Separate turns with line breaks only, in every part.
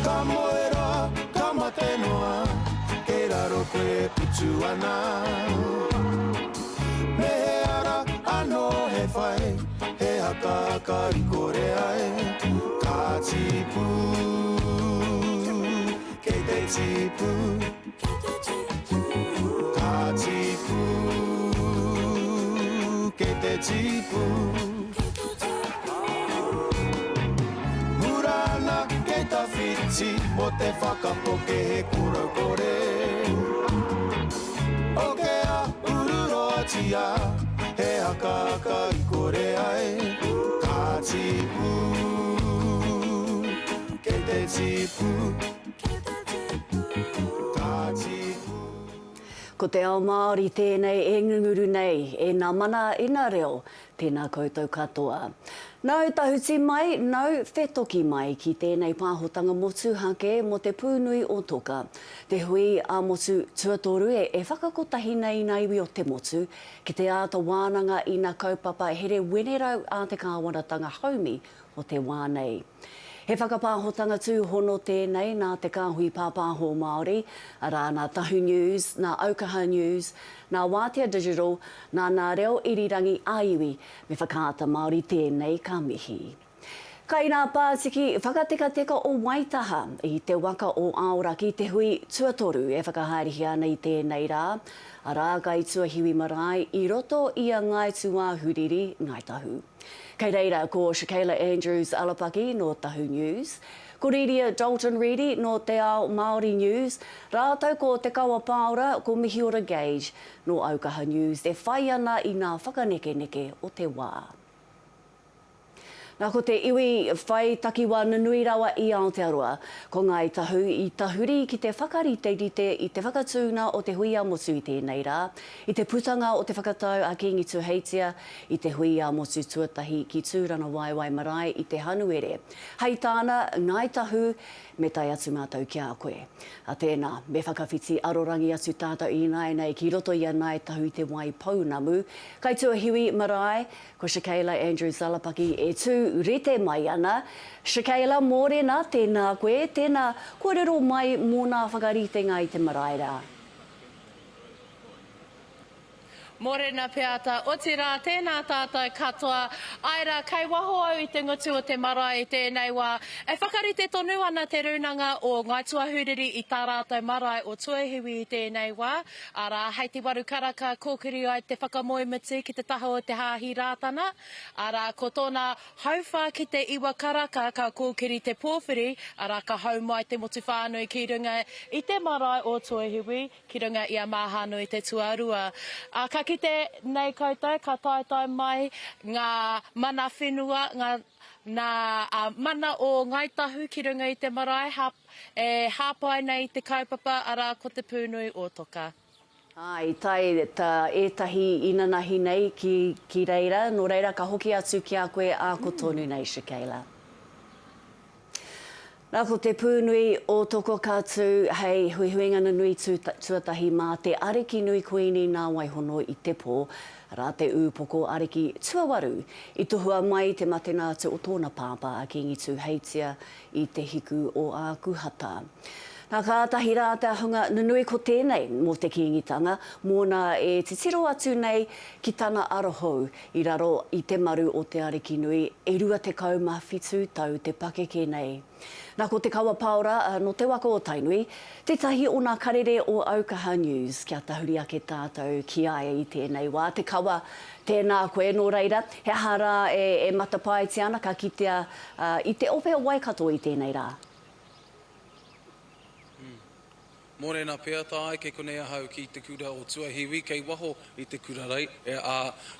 Ka moera, ka matenoa, e raro koe putu ana. Me he ara ano he whai, he haka ka I kore ai. Ka tipu, ke te tipu. Ka tipu, ke te tipu. Murana ke ta whiti, mo te whakapoke he kura kore. O ke a ururotia, he haka I kore ai. Ka tipu, ke te tipu. Ka tipu.
Ko Te Ao Māori tēnei e ngunguru nei, e nā mana ina reo, tēnā koutou katoa. Nau tahuti mai, nau whetoki mai ki tēnei pāhotanga motu hake mo te Pūnuiotoka. Te Hui Ā-Motu tuatoru e whakakotahi nei nā iwi o te motu, ki te āta wānanga I nā kaupapa here wenerau a te kāwanatanga haumi o te wānei. He whakapāhotanga tūhono tēnei nā te kāhui pāpāho Māori, arā nā Tahu News, nā Aukaha News, nā Wātea Digital, nā reo irirangi aiwi me whakaata Māori tēnei ka mihi. Kai nā pātiki whakatekateka o Waitaha I te waka o Aoraki te hui tuatoru e whakahaerihi ana I tēnei rā, arā kai tuahiwi marae I roto I a Ngāi Tūāhuriri, Ngāi Tahu. Kei reira ko Shakayla Andrews Alapaki no Tahu News, ko Riria Dalton Reedy no Te Ao Māori News, rātou ko Te Kawa Pāora ko Mihiora Gage no Aukaha News, e whai ana I nā whakaneke o te wā. Nā ko te iwi whai takiwa nunui rawa I Aotearoa, ko Ngāi Tahu I tahuri ki te whakarite I te whakatūna o te Hui Ā-Motu I tēnei rā, I te putanga o te whakatau a Kingi Tuheitia, I te Hui Ā-Motu tuatahi ki tūrana waiwai marae I te hanuere. Hei tāna Ngāi Tahu me tai atu mātou ki a koe. A tēnā, me whakawhiti arorangi atu tātou I nei ki roto I a Ngāi Tahu I te wai paunamu. Kai tuahiwi marae, ko Shakayla Andrews Alapaki e tū rete mai ana. Shakayla, mōrena, tēnā koe, tēnā kōrero mai mō nā whakaritenga I te marae rā.
Morena peata, o te rā, tēnā tātou katoa, aira, kei waho au I te ngutu o te marae tēnei wā. E whakarite tonu ana te runanga o Ngāi Tūāhuriri I tā rātou marae o Tuahiwi I tēnei wā. Ara, hei te waru karaka, kōkiri ai te whakamoemiti ki te taho o te hāhi rātana. Ara, ko tōna hauwha ki te iwa karaka, ka kōkiri te pōwhiri, ara ka hau mai te motu whānui ki runga I te marae o Tuahiwi, ki runga I a māhanui te tuarua. Ka ki te nei koutou, ka taetai mai ngā mana whenua, ngā mana o Ngāi Tahu ki runga I te marae, hāpai nei te kaupapa, ara ko te Pūnuiotoka.
Ai, tai etahi inanahi nei ki reira, no reira ka hoki atu ki a koe a ko tonu nei, Shakayla. Nā ko te Pūnuiotoka kātū, hei huihuingana nui tuatahi mā te ariki nui kuini nā waihono I te pō, rā te ūpoko ariki tuawaru, I tuhua mai te matenātu o tōna pāpā a Kingi Tuheitia I te hiku o a kuhata. Nā kātahi rā te ahunga nunui ko tēnei mō te kingitanga, mōna e te tiro atu nei ki tāna arohou I raro I te maru o te ariki nui, e rua te kaumawhitu tau te pakeke nei. Nā ko te kawa pāora no te waka o Tainui, te tahi o nā karere o Aukaha News, kia tahuri ake tātou ki ai I tēnei wā. Te kawa tēnā koe no reira, he hara e matapai te ana ka kitea I te ope o Waikato I tēnei rā.
Morena peata ai kei konei ahau ki te kura o Tuahiwi, kei waho I te kura rei.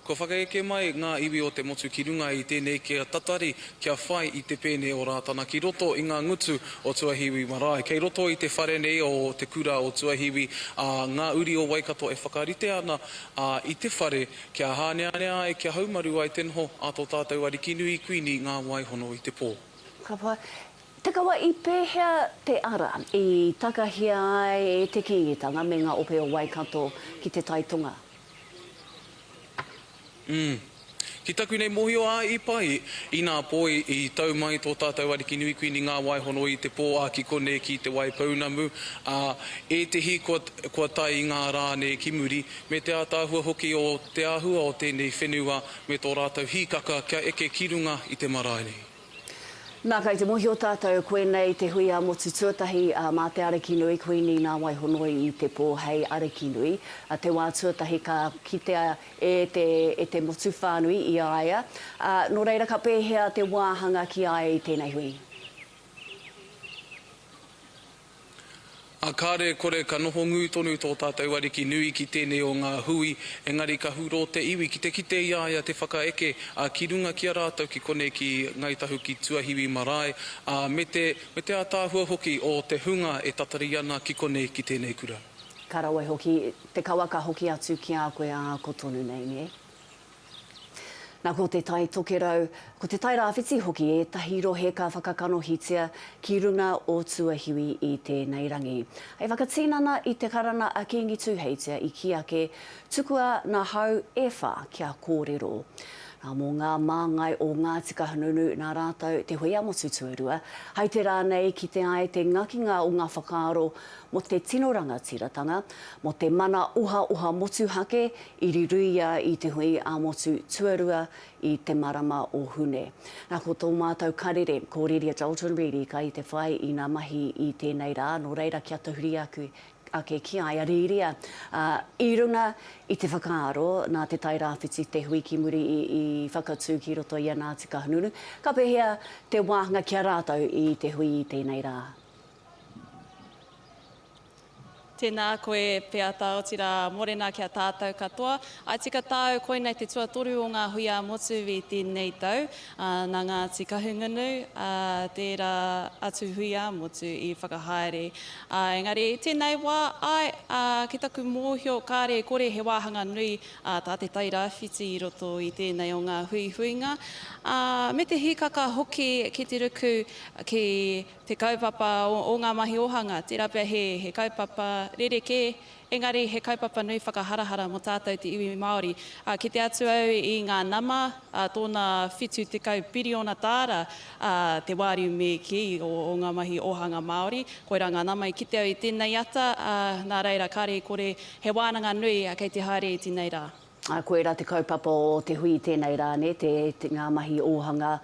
Ko whakaeke mai ngā iwi o te motu ki runga I tēnei kia tatari kia whai I te pēne o rātana ki roto I ngā ngutu o Tuahiwi marae. Kei roto I te whare nei o te kura o Tuahiwi, ngā uri o Waikato e whakarite ana I te whare kia hāneanea e kia haumaru ai tenho a tō tātou ariki nui kuini ngā waihono I te pō.
Ka pai. Te kawa I pēhea te ara I takahia ai e te kingitanga me ngā ope o Waikato ki te taitonga?
Ki taku nei mohio a I pai, I nā pō I tau mai tō tātou ariki nui kuini ngā waihono I te pō a ki kone ki te wai paunamu. E te hi kua tai I ngā rāne ki muri, me te ātāhua hoki o te āhua o tēnei whenua me tō rātou hikaka kia eke ki runga I te marae nei.
Nā kai te mohi o tātou koe nei te Hui Ā-Motu tuatahi mā te ariki nui koini ngā waihono I te pō hei ariki nui. Te wā tuatahi ka kitea e te motu whānui I aia. Nō reira ka pēhea te wāhanga ki aia I tēnei hui.
Kāre kore ka noho ngū tonu tō tātou ariki nui ki tēnei o ngā hui, engari ka huro te iwi ki te kite iaia te whakaeke ki runga ki a rātou ki kone ki Ngāi Tahu ki Tūāhuriri marae, me te ātāhua hoki o te hunga e tatari ana ki kone ki tēnei kura.
Karawe hoki, te kawaka hoki atu ki a koe a kotonu nei, ne? Nā ko te tai tokerau, ko te tai rāwhiti hoki e tahi rohe ka whakakanohitia ki runga o Tūāhuriri I tēnei rangi. Hei whakatīnana I te karana a kingi tūheitia I ki ake tukua nā hau e whā kia kōrero. Nā mō ngā māngai o ngā tika hanunu nā rātou te Hui Ā-Motu tuarua, hei te rānei ki te ai te ngakinga o ngā whakaaro mo te tinoranga tiratanga, mo te mana uha motu hake I riruia I te Hui Ā-Motu tuarua I te marama o hune. Nā ko tō mātou karere, kōreria Tūāhuriri ka I te whai I ngā mahi I tēnei rā, nō reira kia tahuri ake ki ai ariria. I runga I te whakaaro, nā te tai rāwhiti te hui ki muri I whakatū ki roto I nā tika hanunu, ka pēhea te wāhanga kia rātou I te hui I tēnei rā.
Tēnā koe pēa tāotira morena kia tātou katoa. Ai tika tāu koe nei te tuatoru o ngā Hui Ā-Motu I tēnei tau. Nā ngā tika hungunu, tērā atu Hui Ā-Motu I whakahaere. Engari, tēnei wā, ki taku mōhio kāre kore he wāhanga nui tā te tai rāwhiti I roto I tēnei o ngā hui huinga. Me te hikaka hoki ki te ruku ki te kaupapa o ngā mahi ohanga, tērā pia he kaupapa rereke, engari he kaupapa nui whakaharahara mo tātou te iwi Māori. Ki te atu au I ngā nama, tōna whitu tekau piriona tāra, te wāriu me ki o ngā mahi ohanga Māori. Koira ngā nama I kite au I tēnei ata, nā reira kāre kore he wānanga nui kei te haere I tēnei rā.
Koe rā te kaupapa o te hui tēnei rā, ne, te ngā mahi ohanga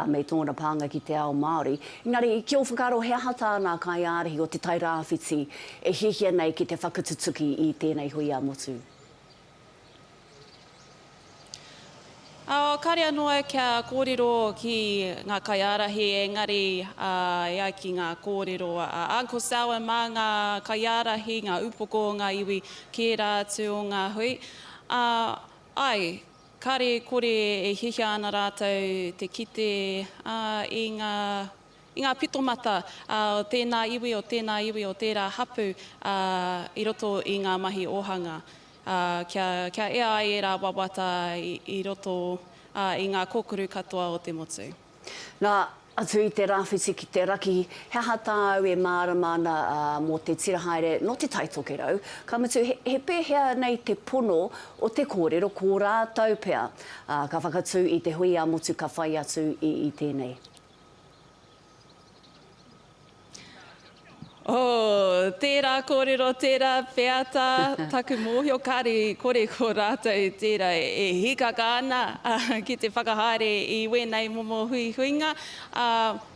me tōna pānga ki Te Ao Māori. Engari, kia o whakaro he hata nā kai ārehi o te tai rāwhiti e hihia nei ki te whakatutuki I tēnei Hui Ā-Motu.
Kare anō kia kōrero ki ngā kai ārahi, engari ea ki ngā kōrero. Anko Sawa mā ngā kai ārahi, ngā upoko, ngā iwi ki rātu o ngā hui. Kare kore e hihia ana rātou te kite I ngā pitomata o tēnā iwi o tērā hapu I roto I ngā mahi ohanga. Kia ea ai e rā wawata I roto I ngā kōkuru katoa o te motu.
Nā, atu I te rāwhiti ki te raki, he hata au e māramana mō te tirahaere no te taitokerau. Ka mutu, he pēhea nei te pono o te kōrero, ko rātou pea. Ka whakatū I te Hui Ā-Motu ka whai atu I tēnei.
Tērā kōrero, tērā peata, taku mōhio kāre kore ko rātou tērā e hikaka ana ki te whakahaere I wēnei momo hui huinga.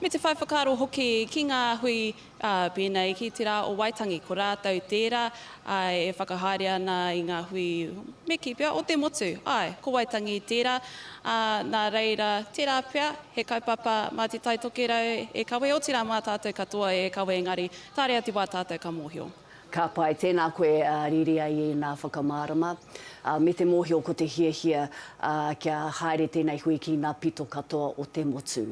Me te whai whakaro hoki ki ngā hui pēnei ki te rā o Waitangi ko rātou tērā e whakahaere ana I ngā hui me ki pia o te motu. Ko Waitangi tērā. Nā reira, tērā pia, he kaupapa mā te taitokerau e kawe o tērā mā tātou katoa e kawe engari, tāre ati wā tātou ka mōhio.
Ka pai, tēnā koe riri ai I nā whakamārama. Me te mōhio ko te hiahia kia haere tēnei hui ki ngā pito katoa o te motu.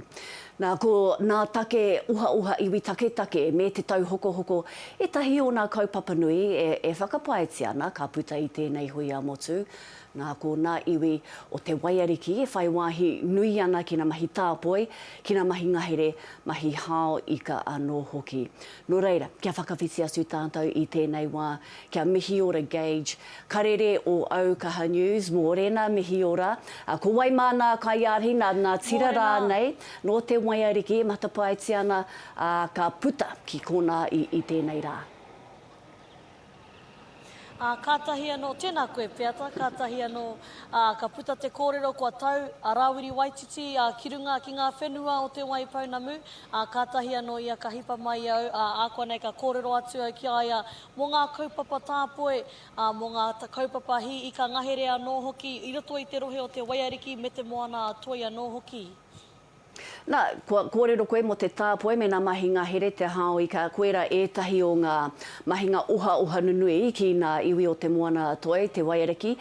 Nā take uha iwi take me te tau hoko, e tahi o nā kaupapa nui e whakapaeti ana ka puta I tēnei Hui Ā-Motu. Nā ko nā iwi o te waiariki e whai wāhi nui ana ki nā mahi tāpoi, ki nā mahi ngahere, mahi hao ika anō hoki. Nō reira, kia whakawhiti atu tātou i tēnei wā, kia mihi ora Gauge, karere o Aukaha News, mōrena mihi ora, ko wai mana kai āri nā tira rānei, no te waiariki e matapaiti ana ka puta ki kona i tēnei rā.
Kātahi anō, tēnā koe peata, kātahi anō ka puta te kōrero kua tau, a Rawiri Waititi, ki runga ki ngā whenua o te Waipounamu, kātahi anō ia ka hipa mai au, ākua nei ka kōrero atu au ki aia, mō ngā kaupapa tāpoe, mō ngā kaupapa hi i ka ngahere anō hoki, i roto i te rohe o te waiariki me te moana toi anō hoki.
Nā, kōrero koe mo te tāpoe me nā mahi ngahere te hao i ka koera ētahi o ngā mahinga uha nunui ki nā iwi o te moana toi, te waiariki.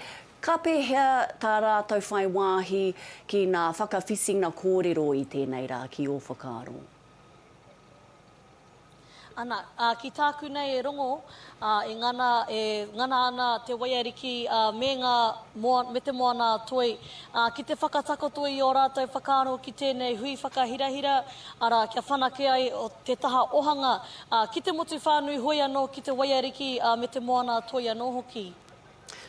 Ka pēhea tā rātou whai wāhi ki nā whakawhisinga kōrero i tēnei rā ki o whakaaro?
Ana, ki tāku nei e rongo, e ngana ana te waiariki me te moana toi. Ki te whakatako toi o rātou whakaaro ki tēnei hui whakahirahira, ara kia whanake ai o te taha ohanga. Ki te motu whānui hoi anō ki te waiariki me te moana toi anō hoki.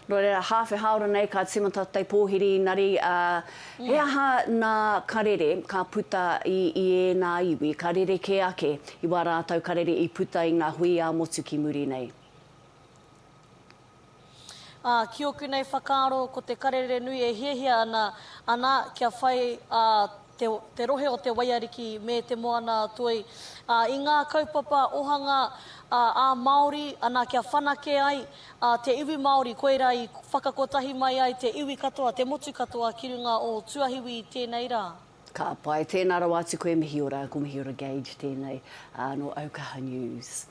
No reira, hawhi haora nei, ka timata tei pōhiri nari, he aha nā karere, ka puta i e nā iwi, karere ke ake, i wā rātou karere i puta i ngā Hui Ā-Motu ki muri nei.
Ki oku nei whakaaro ko te karere nui e hiehia ana kia whai te rohe o te waiariki me te moana toi. I ngā kaupapa ohanga a Māori, ana kia whanake ai, te iwi Māori koera i whakakotahi mai ai te iwi katoa, te motu katoa ki runga o Tūāhuriri tēnei rā.
Ka pai, tēnā rau atu koe mihi ora, ko mihi ora Gauge tēnei no Aukaha News.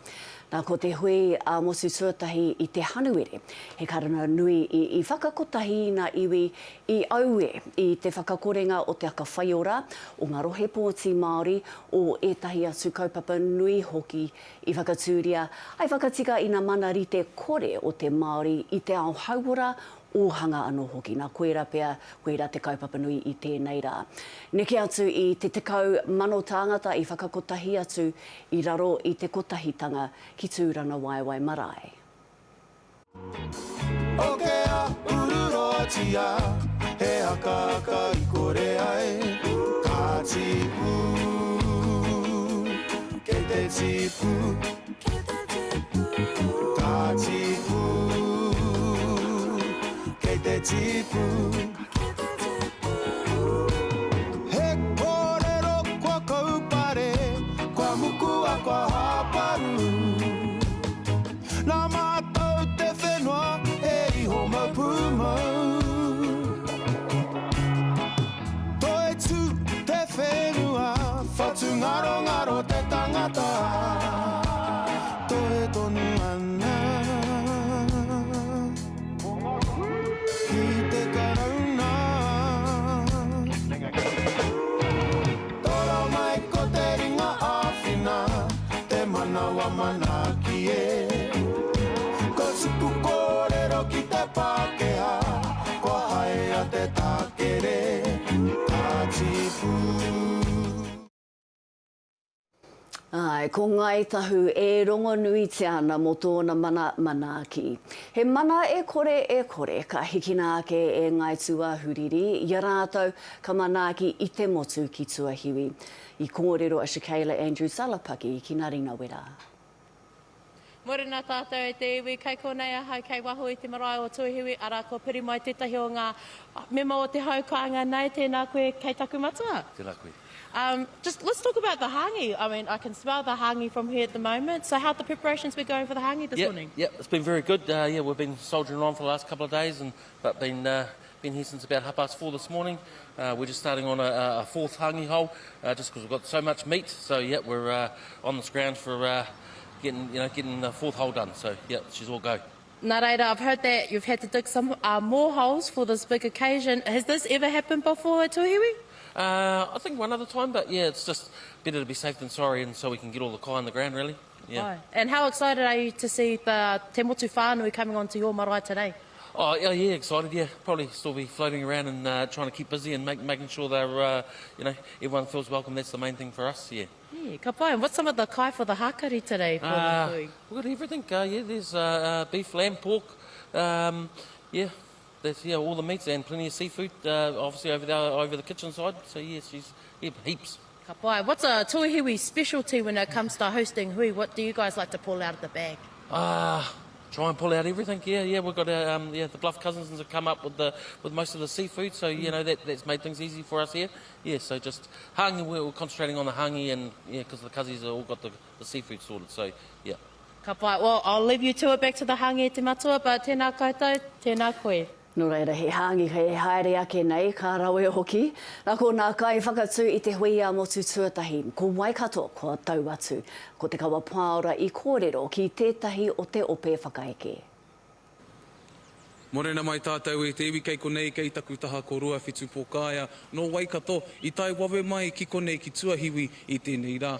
Nā ko te Hui Ā-Motu tuatahi i te hanuere, he karana nui i whakakotahi nā iwi i aue i te whakakorenga o te aka whaiora o ngā rohe pōti Māori o ētahi atu kaupapa nui hoki i whakatūria, ai whakatika i ngā mana rite kore o te Māori i te ao hauora ohanga anō hoki, nā koera pea, koera te kaupapa nui i tēnei rā. Neke atu i te tekau mano tāngata i whakakotahi atu i raro i te kotahitanga ki tūrana waiwai marae.
O ke a ururotia, he akaka I kore ai, ka tipu, ke te tipu, ka tipu. Te tipu he kōrero kua kaupare kua mukua kua haparu nā mātou te whenua e iho maupumau toe tū te whenua whatu ngaro te tangata toe tonu ana mana ki e ko Pūkōrero ki te Pākehā ko hae a te tākere tā tipu.
Ai, ko Ngāi Tahu e rongo nui te ana mo tōna mana ki. He mana e kore, ka hikina ake e Ngāi Tūāhuriri, i rātou ka manaaki i te motu ki Tūāhiri. I kōrero a Shakaila Andrew Salapaki ki ngā ringa wera.
Morena tātou e te iwi, kei konei ahau, kei waho i te marae o Tūāhiri, ara ko piri mai tētahi o ngā mema o te haukaanga nei, tēnā koe kei taku matua.
Tēnā koe.
Just let's talk about the hangi. I mean, I can smell the hangi from here at the moment. So how the preparations been going for the hangi this morning?
Yeah, it's been very good. We've been soldiering on for the last couple of days, but been here since about 4:30 this morning. We're just starting on a fourth hangi hole, just because we've got so much meat. So yeah, we're on this ground for getting the fourth hole done. So yeah, she's all go.
Nā reira, I've heard that you've had to dig some more holes for this big occasion. Has this ever happened before at Tūāhuriri?
I think one other time, but yeah, it's just better to be safe than sorry, and so we can get all the kai on the ground, really. Yeah.
Right. And how excited are you to see the te motu whānui coming onto your marae today?
Oh, yeah, excited, yeah. Probably still be floating around and trying to keep busy and making sure they're, everyone feels welcome. That's the main thing for us, yeah.
Yeah, ka pai. And what's some of the kai for the hakari today for the hui?
We've got everything, there's beef, lamb, pork, there's all the meats and plenty of seafood, obviously over the kitchen side. So yes, heaps.
Ka pai. What's a Tūāhuriri specialty when it comes to hosting hui? What do you guys like to pull out of the bag?
Try and pull out everything. Yeah. We've got the Bluff cousins have come up with most of the seafood, so that's made things easy for us here. Yeah, so just hangi. We're concentrating on the hangi, and because the cousins have all got the seafood sorted. So yeah.
Ka pai. Well, I'll leave you to it back to the hangi e te matua, but tēnā koutou, tēnā koe.
No reira, he hangi hei haere ake nei, ka rawe hoki. Nako nā kai whakatū i te Hui Ā-Motu tuatahi. Ko mai katoa, ko tau atu. Ko te kawa pāora i kōrero ki tētahi o te ope whakaeke.
Morena mai tātou e te iwi kei konei kei taku taha ko rua whitu pōkāia. No waikato, i tai wawe mai ki konei ki tuahiwi i tēnei rā.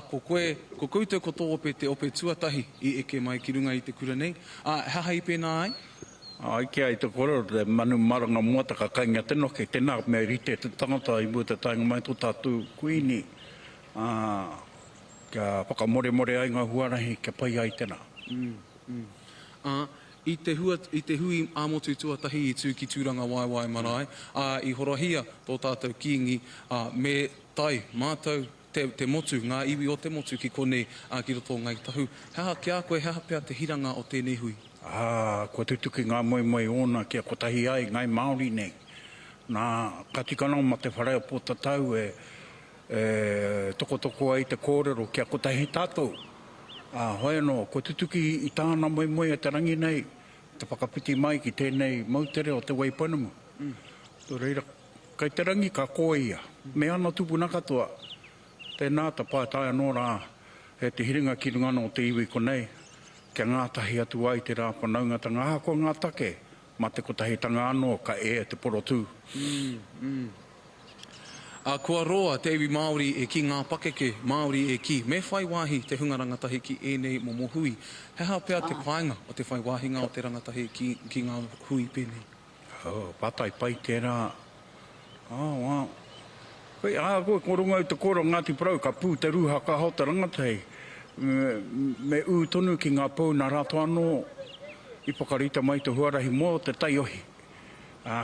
Ko koe, ko koutou ko tō ope te ope tuatahi i eke mai ki runga i te kura nei. Hahai pēnā ai?
Ai kia i te kōrero, te manu maranga muata ka kainga tino kei tēnā me rite te tangata i mua te tainga mai tō tātou kuini. Kia whakamore ai ngā huarahi kia pai ai tēnā.
I te Hui Ā-Motu tuatahi i tū ki tūranga waiwai marae, i horahia tō tātou kiingi me tai mātou te motu, ngā iwi o te motu ki konei ki roto Ngāi Tahu. Heha kia koe, heha pia te hiranga o tēnei hui?
Kua tutuki ngā moe ona kia kotahi ai Ngāi Māori nei. Nā katikana o ma te whareia pō tatau toko ai te kōrero kia kotahi tātou. Hoi anō, kua tutuki i tāna moe e te rangi nei, te whakapiti mai ki tēnei mautere o te waipanamu. Tō reira, kei te rangi ka koe ia. Me ana tupuna katoa. Tēnā ta pātai anō rā, he te hiringa ki rungana o te iwi konei. Kia ngātahi atu ai te rā panaungata ngā hako ngā take, ma te kotahi tanga anō ka te poro tū.
Kua roa te iwi Māori e ki ngā pakeke Māori e ki. Me whai wāhi te hunga rangatahi ki ēnei momo hui. Heha pia te whainga o te whai wāhinga o te rangatahi ki ngā hui pēnei.
Pātai pai tērā. Koe korunga i te kōra Ngāti Parau, ka pū te ruha ka hau te rangatahi. Me tonu ki ngā pau nā rāto anō i pakarita mai te huarahi mō te taiohi.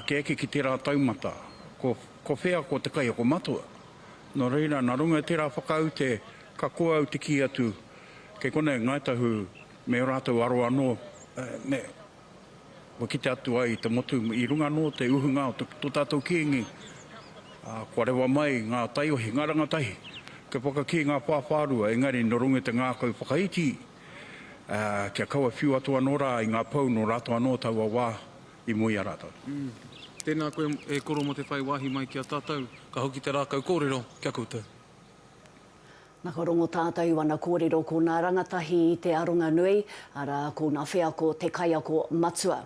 Ke eke ki te rā taumata, ko whea ko te kai o ko matua. No reira, nā runga te rā whakau te ka koa au te ki atu, ke kone Ngāi Tahu me rātou aro anō, wakite atu ai te motu i runga anō te uhunga o tō tātou kiengi. Kua rewa mai ngā taiohi, ngā rangatahi. Ke poka ki ngā pāwhārua, engari no runga te ngā kau whakaiti. Kia kaua whiu atu anō rā i ngā pau no rātou anō taua wā i mui a rātou.
Tēnā koe e koro mo te whai wāhi mai ki a tātou, ka hoki te rākau kōrero, kia koutou.
Nā ka rongo tātou ana kōrero ko nā rangatahi i te aronga nui, ara ko nā whea ko te kaia ko matua.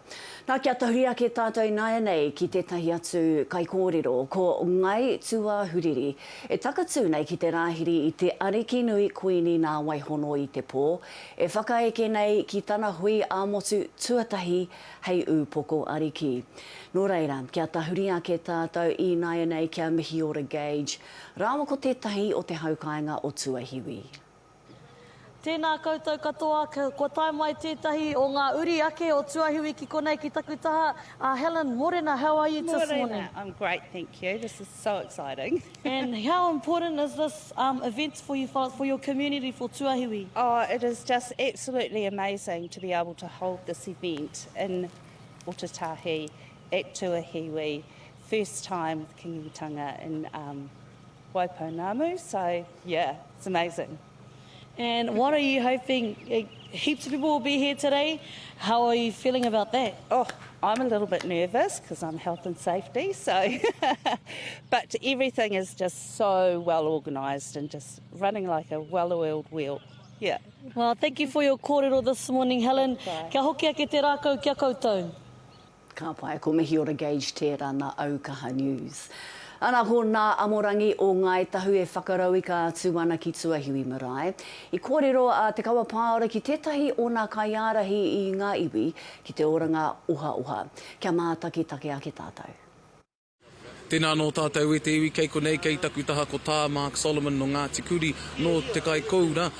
Nā kia tahuria ke tātou nāia nei ki tētahi atu kai kōrero ko Ngāi Tūāhuriri. E takatū nei ki te rāhiri i te ariki nui kuini nā waihono i te pō. E whakaeke nei ki tāna Hui Ā-Motu tuatahi hei ūpoko ariki. Nō reira, kia tahuria ke tātou i nāia nei kia mihi ora gauge. Rāwa ko tētahi o te haukainga o Tūāhuriri.
Tēnā koutou katoa, ko tai mai tētahi o ngā uri ake o Tūāhuriri ki konei ki taku taha. Helen, morena, how are you this morning?
I'm great, thank you. This is so exciting.
And how important is this event for you, for your community, for Tūāhuriri?
It is just absolutely amazing to be able to hold this event in Otatahi at Tūāhuriri. First time with Kingiritanga in Waipounamu, so yeah, it's amazing.
And what are you hoping? Heaps of people will be here today. How are you feeling about that?
I'm a little bit nervous because I'm health and safety, so but everything is just so well organised and just running like a well-oiled wheel. Yeah.
Well, thank you for your kōrero this morning, Helen. Kia hoki ake te rākau, kia koutou.
Ka pai, ko mihi ora gauge tērā na Aukaha News. Ana ko nā amorangi o Ngāi Tahu e whakarau i ka atu ana ki Tūāhuriri marae. I kōrero a te kawa pāora ki tētahi o nā kaiārahi i ngā iwi ki te oranga uha uha. Kia mātaki take ake tātou.
Tēnā nō tātou e te iwi kei konei kei taku taha ko tā Mark Solomon no Ngāti Kuri no te kai koura.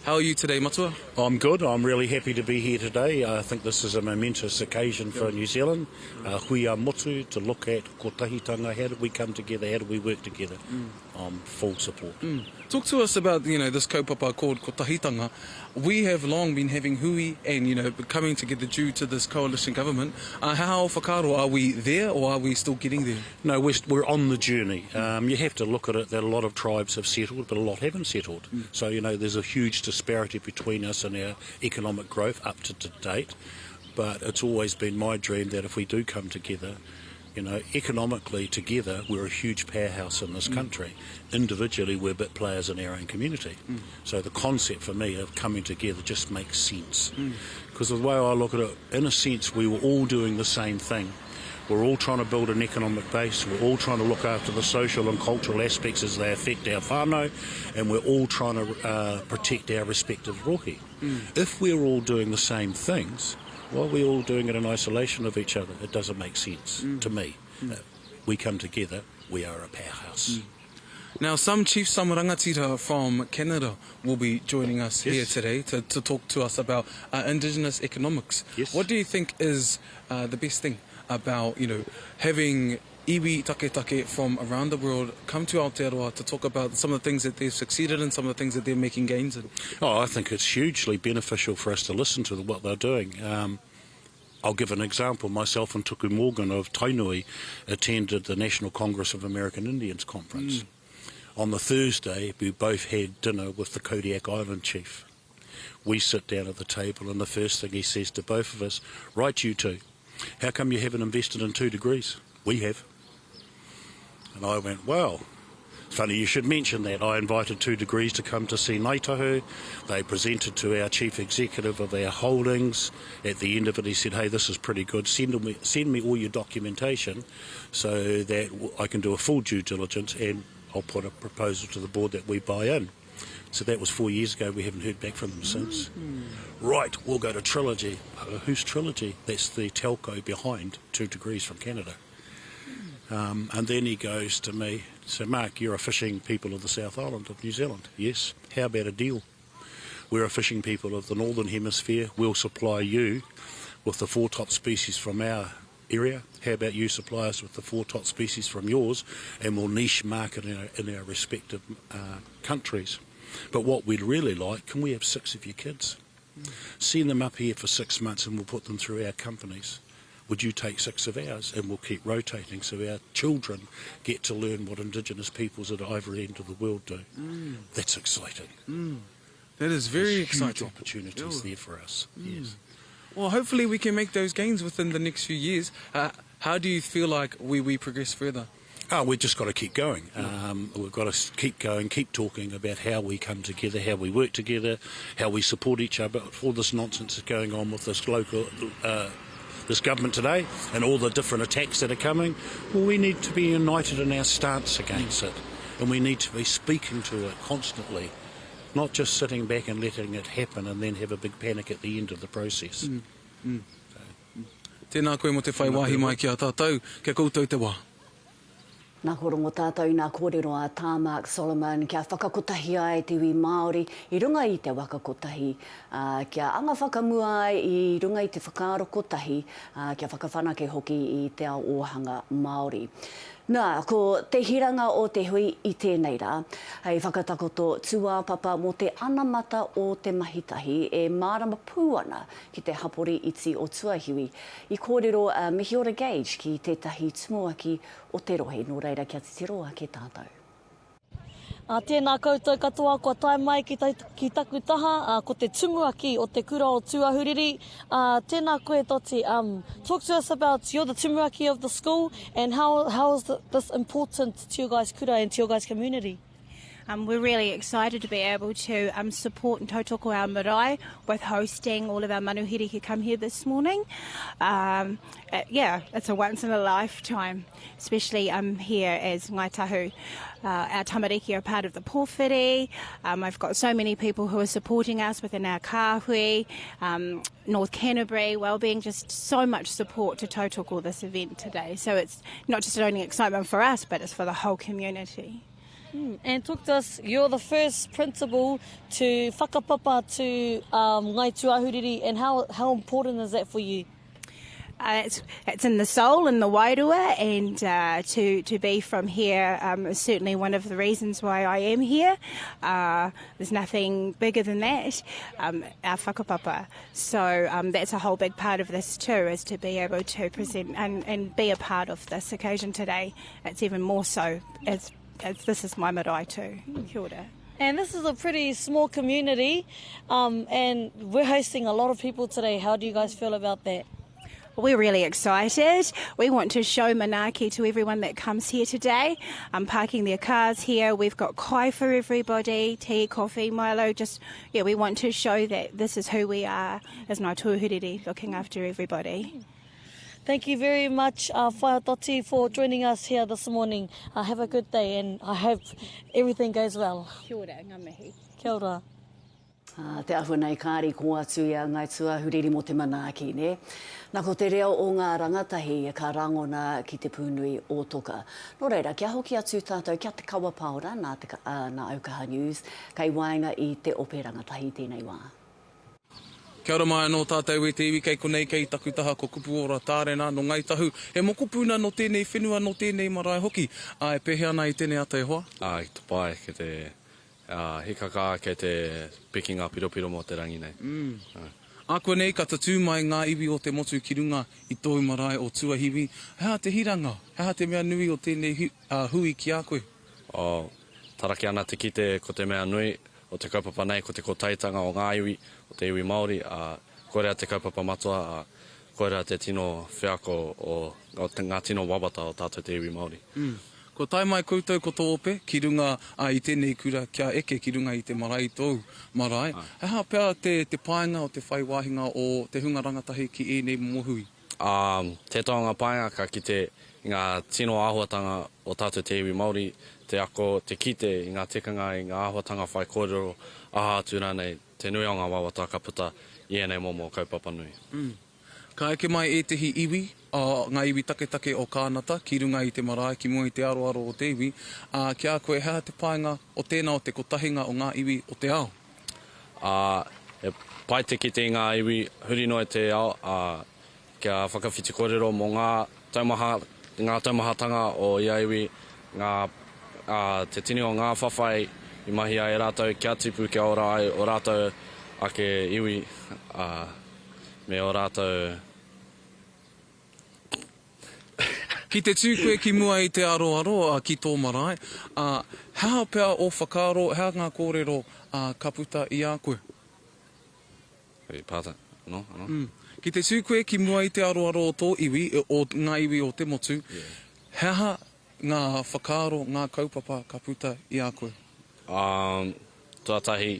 How are you today, Matua?
I'm good. I'm really happy to be here today. I think this is a momentous occasion for New Zealand. Hui Ā-Motu, to look at ko tahitanga, how do we come together, how do we work together? I'm full support.
Talk to us about, this kaupapa called ko tahitanga. We have long been having hui and, coming together due to this coalition government. How whakaro, are we there or are we still getting there?
No, we're on the journey. You have to look at it that a lot of tribes have settled, but a lot haven't settled. So, there's a huge disparity between us and our economic growth up to date. But it's always been my dream that if we do come together, economically together, we're a huge powerhouse in this country. Individually, we're bit players in our own community. So the concept for me of coming together just makes sense. Because the way I look at it, in a sense, we were all doing the same thing. We're all trying to build an economic base. We're all trying to look after the social and cultural aspects as they affect our whānau, and we're all trying to protect our respective rohe. If we're all doing the same things, why are we all doing it in isolation of each other? It doesn't make sense to me. We come together, we are a powerhouse.
Now, some chief rangatira from Canada will be joining us here today to talk to us about Indigenous economics. What do you think is the best thing about, having iwi take from around the world come to Aotearoa to talk about some of the things that they've succeeded in, some of the things that they're making gains in?
I think it's hugely beneficial for us to listen to what they're doing. I'll give an example. Myself and Tuku Morgan of Tainui attended the National Congress of American Indians conference. On the Thursday, we both had dinner with the Kodiak Island chief. We sit down at the table and the first thing he says to both of us, right, you two, how come you haven't invested in 2 degrees? We have. And I went, well, it's funny you should mention that. I invited 2 degrees to come to see Ngāi Tahu. They presented to our chief executive of our holdings. At the end of it, he said, hey, this is pretty good. Send me all your documentation so that I can do a full due diligence and I'll put a proposal to the board that we buy in. So that was 4 years ago. We haven't heard back from them since. Right, we'll go to Trilogy. Who's Trilogy? That's the telco behind 2 degrees from Canada. And then he goes to me, so Mark, you're a fishing people of the South Island of New Zealand. Yes, how about a deal? We're a fishing people of the Northern Hemisphere. We'll supply you with the 4 top species from our area. How about you supply us with the 4 top species from yours, and we'll niche market in our respective countries. But what we'd really like, can we have 6 of your kids? Send them up here for 6 months and we'll put them through our companies. Would you take 6 of ours? And we'll keep rotating so our children get to learn what Indigenous peoples at either end of the world do. That's exciting.
That is very exciting.
Huge opportunities there for us. Yes.
Well, hopefully we can make those gains within the next few years. How do you feel like we progress further?
We've just got to keep going. We've got to keep going, keep talking about how we come together, how we work together, how we support each other. All this nonsense is going on with this this government today and all the different attacks that are coming. Well, we need to be united in our stance against it, and we need to be speaking to it constantly, not just sitting back and letting it happen and then have a big panic at the end of the process.
Tēnā koe mo te whai wahi mai ki a tātou, kia koutou te wā.
Nā korongo tātou nā kōrero a tā Mark Solomon kia whakakotahi ai te iwi Māori i runga i te wakakotahi, kia anga whakamua ai i runga i te whakaaro kotahi, kia whakawhanake hoki i te ao ohanga Māori. Nā, ko te hiranga o te hui i tēnei rā, hei whakatakoto tuāpapa mo te anamata o te mahitahi e mārama pū ana ki te hapori iti o Tūāhuriri. I kōrero mihi ora gauge ki tētahi tumuaki o te rohe, nō reira kia te tiroa ke tātou.
Tēnā koutou katoa, kua tae mai ki taku taha, ko te tumuaki o te kura o Tūāhuriri. Tēnā koe Toti, talk to us about, you're the tumuaki of the school, and how is this important to your guys' kura and to your guys' community?
We're really excited to be able to support and tautoko our marae with hosting all of our manuhiri who come here this morning. It's a once in a lifetime, especially here as Ngāi Tahu. Our tamariki are part of the pōwhiri. I've got so many people who are supporting us within our kāhui, North Canterbury, Wellbeing, just so much support to tautoko this event today. So it's not just only excitement for us, but it's for the whole community.
And talk to us, you're the first principal to whakapapa to Ngāi Tūāhuriri, and how important is that for you?
It's in the soul, in the wairua, and to be from here is certainly one of the reasons why I am here. There's nothing bigger than that, our whakapapa. So that's a whole big part of this too, is to be able to present and be a part of this occasion today. It's even more so as this is my marae too. Kia ora.
And this is a pretty small community, and we're hosting a lot of people today. How do you guys feel about that?
We're really excited. We want to show manaaki to everyone that comes here today. Parking their cars here. We've got kai for everybody, tea, coffee, Milo. We want to show that this is who we are as Ngāi Tūāhuriri, looking after everybody.
Thank you very much, Whaiatoti, for joining us here this morning. Have a good day, and I hope everything goes well.
Kia ora, ngā mihi.
Kia ora.
Te ahu nei kāri ko atu ia Ngāi Tūāhuriri mo te manaaki, ne? Nā ko te reo o ngā rangatahi e ka rangona ki te Pūnuiotoka. Nō reira, kia hoki atu tātou kia te kawa paora nā Aukaha News, kai wainga i te ope rangatahi tēnei wā.
Kia ora mai anō tātou e te iwi kei konei kei takutaha ko kupu ora tārena no Ngāi Tahu. He moko puna no tēnei whenua no tēnei marae hoki. E pehe ana i tēnei ata e hoa?
I te pai ke te hikaka ke te pikinga piropiro mo te rangi nei.
A koe nei, ka tatū mai ngā iwi o te motu ki runga i tōu marae o Tūāhiri. Hea te hiranga, hea te mea nui o tēnei hui ki a koe?
Taraki ana te kite ko te mea nui o te kaupapa nei ko te kotaitanga o ngā iwi o te iwi Māori. Korea te kaupapa matua, korea te tino whiako o ngā tino wabata o tātou te iwi Māori.
Ko tai mai koutou ko tō ope, ki runga i tēnei kura kia eke ki runga i te marae tōu marae. Hea pēr te paenga o te whai wāhinga o te hunga rangatahi ki ēnei mohui?
Te taonga paenga ka ki te ngā tino āhuatanga o tātou te iwi Māori, te ako, te kite i ngā tekanga i ngā āhuatanga whai kōrero, aha atu rānei, te nui o ngā wawata ka puta i ēnei momo kaupapa nui.
Ka eke mai e tehi iwi, ngā iwi take o kānata, ki runga i te marae, ki mua i te aroaro o te iwi. Kia koe, hea te paenga o tēnā o te kotahinga o ngā iwi o te ao?
E pai te kite i ngā iwi huri noe te ao, kia whakawhiti kōrero mo ngā taumahatanga o ia iwi, te tini o ngā whawhai i mahi ai rātou, kia tipu kia ora ai o rātou ake iwi, me o rātou.
Ki te tūkoe ki mua i te aroaro ki tō marae, hea pēr o whakaaro, hea ngā kōrero ka puta i a koe?
Pāta, no?
Ki te tūkoe ki mua i te aroaro o tō iwi, o ngā iwi o te motu, hea ngā whakaaro, ngā kaupapa ka puta i a koe?
Tuatahi,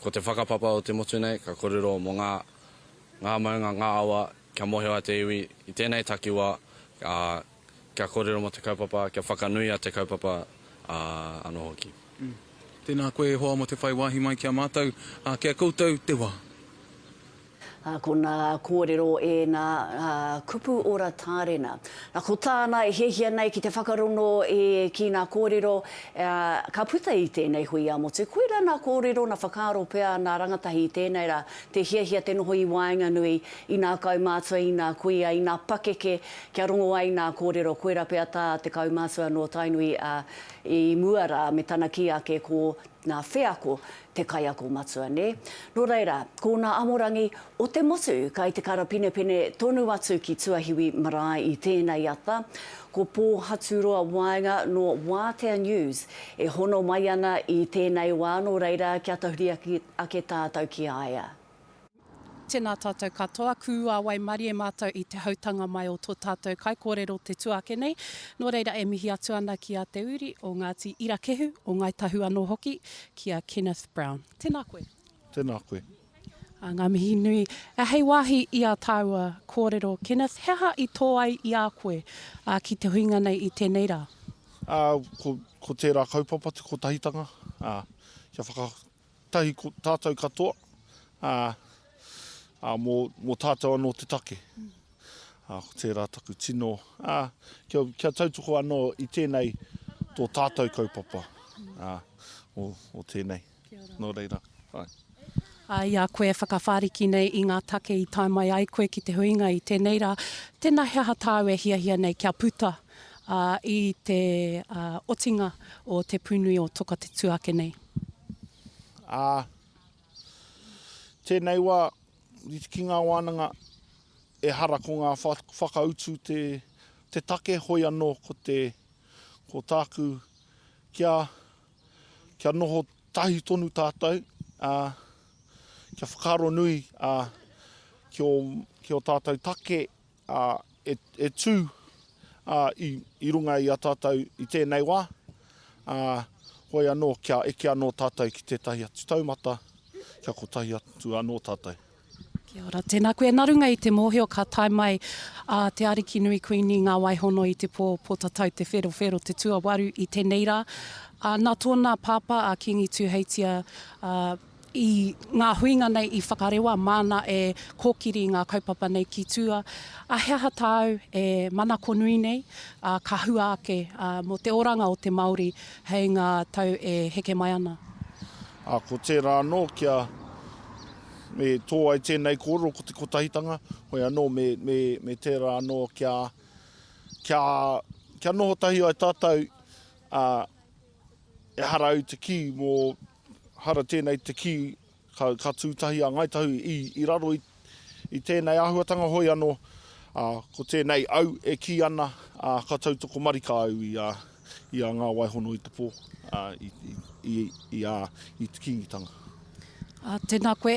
ko te whakapapa o te motu nei, ka kōrero mo ngā maunga, ngā awa, kia moheo a te iwi, i tēnei takiwa, kia kōrero mo te kaupapa, kia whakanui a te kaupapa anō hoki.
Tēnā koe hoa mo te whai wāhi mai kia mātou, kia koutou te wā.
Ko nā kōrero e nā kupu ora tārena. Nā ko tāna e hehia nei ki te whakarono ki nā kōrero, ka puta i tēnei Hui Ā-Motu. Koe rā nā kōrero, nā whakaaro pēr, nā rangatahi i tēnei rā, te hehia te noho i waenga nui i nā kaumātua, i nā kuia, i nā pakeke, kia rongo ai nā kōrero. Koe rā pēr tā te kaumātua no Tainui i muara me tana ki ake ko nā wheako te kaiako matua, ne? Nō reira, ko nā amorangi o te motu, kai te karapine tonu atu ki Tūāhiri marae i tēnei ata, ko pō haturoa waenga no Wātea News e hono mai ana i tēnei wā. Nō reira, kia tahuri ake tātou ki aia.
tēnā tātou katoa, kua wai mari e mātou i te hautanga mai o tō tātou kai kōrero te tuake nei. Nō reira e mihi atu ana ki a te uri o Ngāti Irakehu, o Ngāi Tahu anō hoki, ki a Kenneth Brown. Tēnā koe.
Tēnā koe.
Ngā mihi nui. E hei wāhi i a tāua kōrero, Kenneth, heha i tō ai i a koe ki te huinga nei i tēnei rā?
Ko tērā kaupapa te ko tahitanga. Kia whakatahi ko tātou katoa. Mō tātou anō te take. Ko tērā taku tino. Kia tautoko anō i tēnei tō tātou kaupapa. O tēnei. Nō reira.
Ia koe whakawhariki nei i ngā take i tai mai ai koe ki te huinga i tēnei rā. Tēnā heha tāu e hia nei kia puta i te otinga o te Pūnuiotoka te tuake nei.
Tēnei wā, ki ngā wānanga e hara ko ngā whakautu te take hoi anō ko tāku kia noho tahi tonu tātou, kia whakaro nui ki o tātou take e tū i runga i a tātou i tēnei wā. Hoi anō kia eke anō tātou ki tētahi atu taumata, kia ko tahi atu anō tātou.
Kia ora, tēnā koe narunga i te mōhio ka tai mai te ariki nui kuini ngā waihono i te pōtatau te whero te tuawaru i tēnei rā. Nā tōna pāpā a Kingi Tūheitia i ngā huinga nei i whakarewa mana e kōkiri ngā kaupapa nei ki tua. Heha tāu e mana konui nei, ka hua ake mo te oranga o te Māori hei ngā tau e heke mai ana.
Ko tērā anō kia me tō ai tēnei kōrero ko te kotahitanga, hoi anō me tērā anō kia noho tahi ai tātou e harau te ki mō hara tēnei te ki ka tūtahi a Ngāi Tahu i raro i tēnei āhuatanga hoi anō ko tēnei au e ki ana ka tautoko marika au i a ngā waihono i te pō i te kingitanga.
Tēnā koe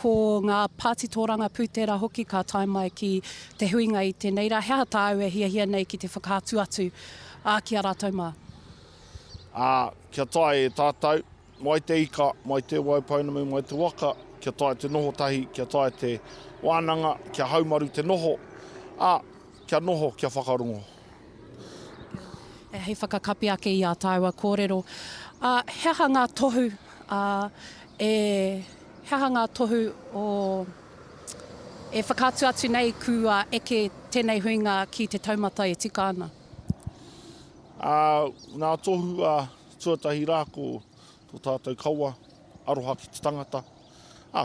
ko ngā pātitoranga pūtera hoki ka tai mai ki te huinga i tēnei rā. Heha tāu e hia nei ki te whakātu atu ki a rātou mā?
Kia tai e tātou, mai te ika, mai te waipaunamu, mai te waka, kia tai te noho tahi, kia tai te wānanga, kia haumaru te noho, kia noho, kia whakarongo.
Hei whakakapi ake i a tāua kōrero. Heha ngā tohu, heha ngā tohu e whakātu atu nei kua eke tēnei huinga ki te taumata e tika ana?
Nā tohu tuatahi rā ko tō tātou kaua, aroha ki te tangata.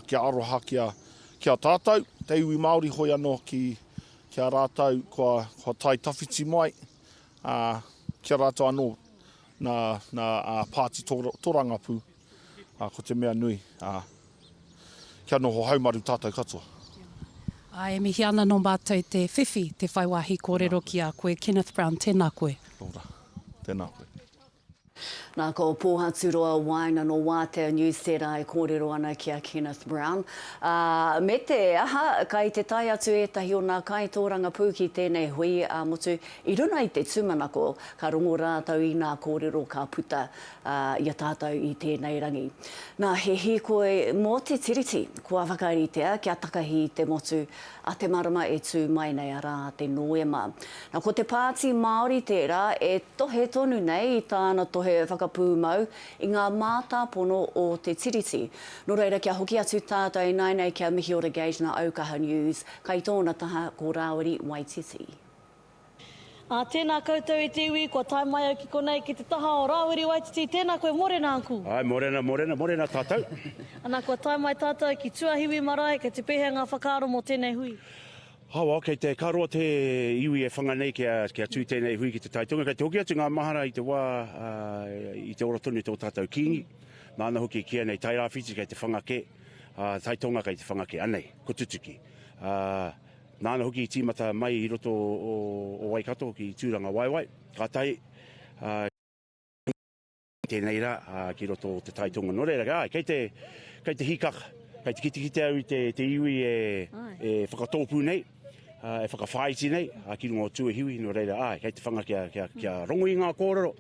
Kia aroha kia tātou, te iwi Māori hoi anō kia rātou kua tai tawhiti mai. Kia rātou anō nā pāti toranga pū, ko te mea nui. Kia noho haumaru tātou katoa.
E mihi ana no mātou te whiwhi, te whaiwahi kōrero ki a koe, Kenneth Brown, tēnā koe.
Tēnā koe.
Nā ko pōhaturoa waina no Wātea News tērā e kōrero ana ki a Kenneth Brown. Me te aha, kai te tai atu etahi o nā kaitōranga pū ki tēnei Hui Ā-Motu. I runa i te tūmanako, ka rongo rātau i nā kōrero ka puta i a tātou i tēnei rangi. Nā he koe mō te tiriti, kua whakaritea kia takahi te motu a te marama e tū mai nei a rā te noema. Nā ko te pāti Māori tērā e tohe tonu nei i tāna tohe whakapūmau i ngā mātāpono o te tiriti. Nō reira kia hoki atu tātou nei kia mihi o Regage na Aukaha News, kai tōna taha ko Rāwiri Waititi.
Tēnā koutou e te iwi, kua tai mai au ki konei ki te taha o Rāwiri Waititi. Tēnā koe, morena anku.
Ai, morena tātou.
Ana kua tai mai tātou ki Tūāhuriri marae, kei te pēhanga whakaaro mō tēnei hui.
Hawa, kei te karoa te iwi e whanga nei kia tū tēnei hui ki te taitunga. Kei te hoki atu ngā mahara i te wā, i te orotonu tō tātou kingi. Nāna hoki kia nei tai rāwhiti kei te whangake, taitonga kei te whangake anei, ko tutuki. Nāna hoki i tīmata mai i roto o Waikato ki tūranga waiwai. Ka tai tēnei rā ki roto o te taitonga. Nō reira, kei te hikaka Kei te kiti au i te iwi e whakatōpū nei, e whakawhaiti nei, ki rungo Tūāhuriri, no reira, kei te whanga kia rongo i ngā kōrero,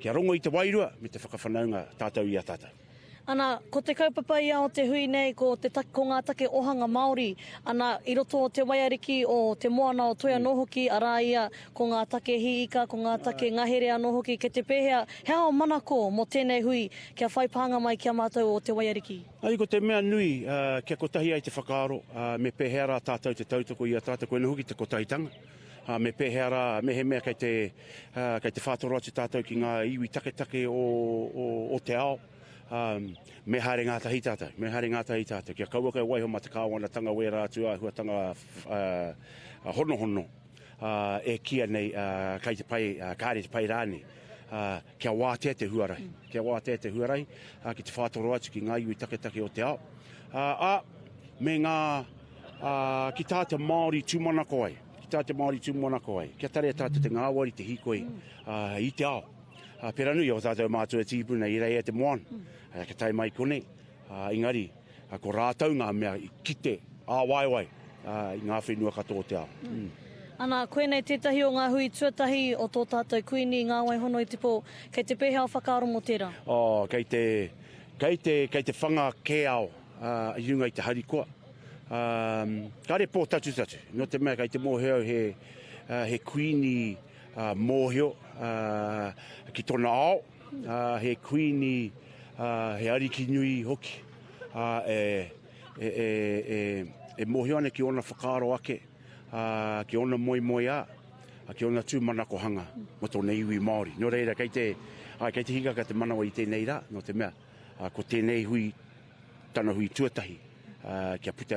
kia rongo i te wairua, me te whakawhanaunga tātou i a tātou.
Ana, ko te kaupapa ia o te hui nei, ko ngā take ohanga Māori, ana, i roto o te waiariki o te moana o Toi anō hoki, arā ia, ko ngā take hiika, ko ngā take ngahere anō hoki, ke te pēhea, he ao manako mo tēnei hui, kia whaipanga mai kia mātou o te waiariki?
Ai, ko te mea nui, kia kotahi ai te whakaaro, me pēhea rā tātou te tautoko i a tātou, koe hoki te kotahitanga. Me pēhea rā, me he mea kei te whātoro atu tātou ki ngā iwi take o te ao. Me haere ngātahi tātou, kia kaua kai waiho ma te kāwana tanga wera atua, huatanga hono, e kia nei kai te pai, kāre te pai rāne, kia wātea te huarahi, ki te whātoro atu ki ngā iwi take o te ao. Me ngā, ki tāte Māori tūmanako ai, kia tare tātou te ngāwari te hikoi i te ao. Pera nui o tātou mātua tīpuna i rei e te moana. Ka tai mai kone, ingari, ko rātau ngā mea i kite āwaiwai i ngā whenua katoa te ao.
Ana, koe nei tētahi o ngā hui tuatahi o tō tātou kuini ngā waihono i te pō, kei te pēhea o whakaaro mo tērā?
Kei te whanga ke ao i runga i te harikoa. Kare pō tatu, no te mea kei te mōheo he kuini mōheo ki tōna ao, he kuini he ariki nui hoki, e mohio ane ki ona whakaaro ake, ki ona moi ki ona tūmanako hanga, mo tōna iwi Māori. No reira, kei te hingaka te manawa i tēnei rā, no te mea, ko tēnei hui, tana hui tuatahi, kia puta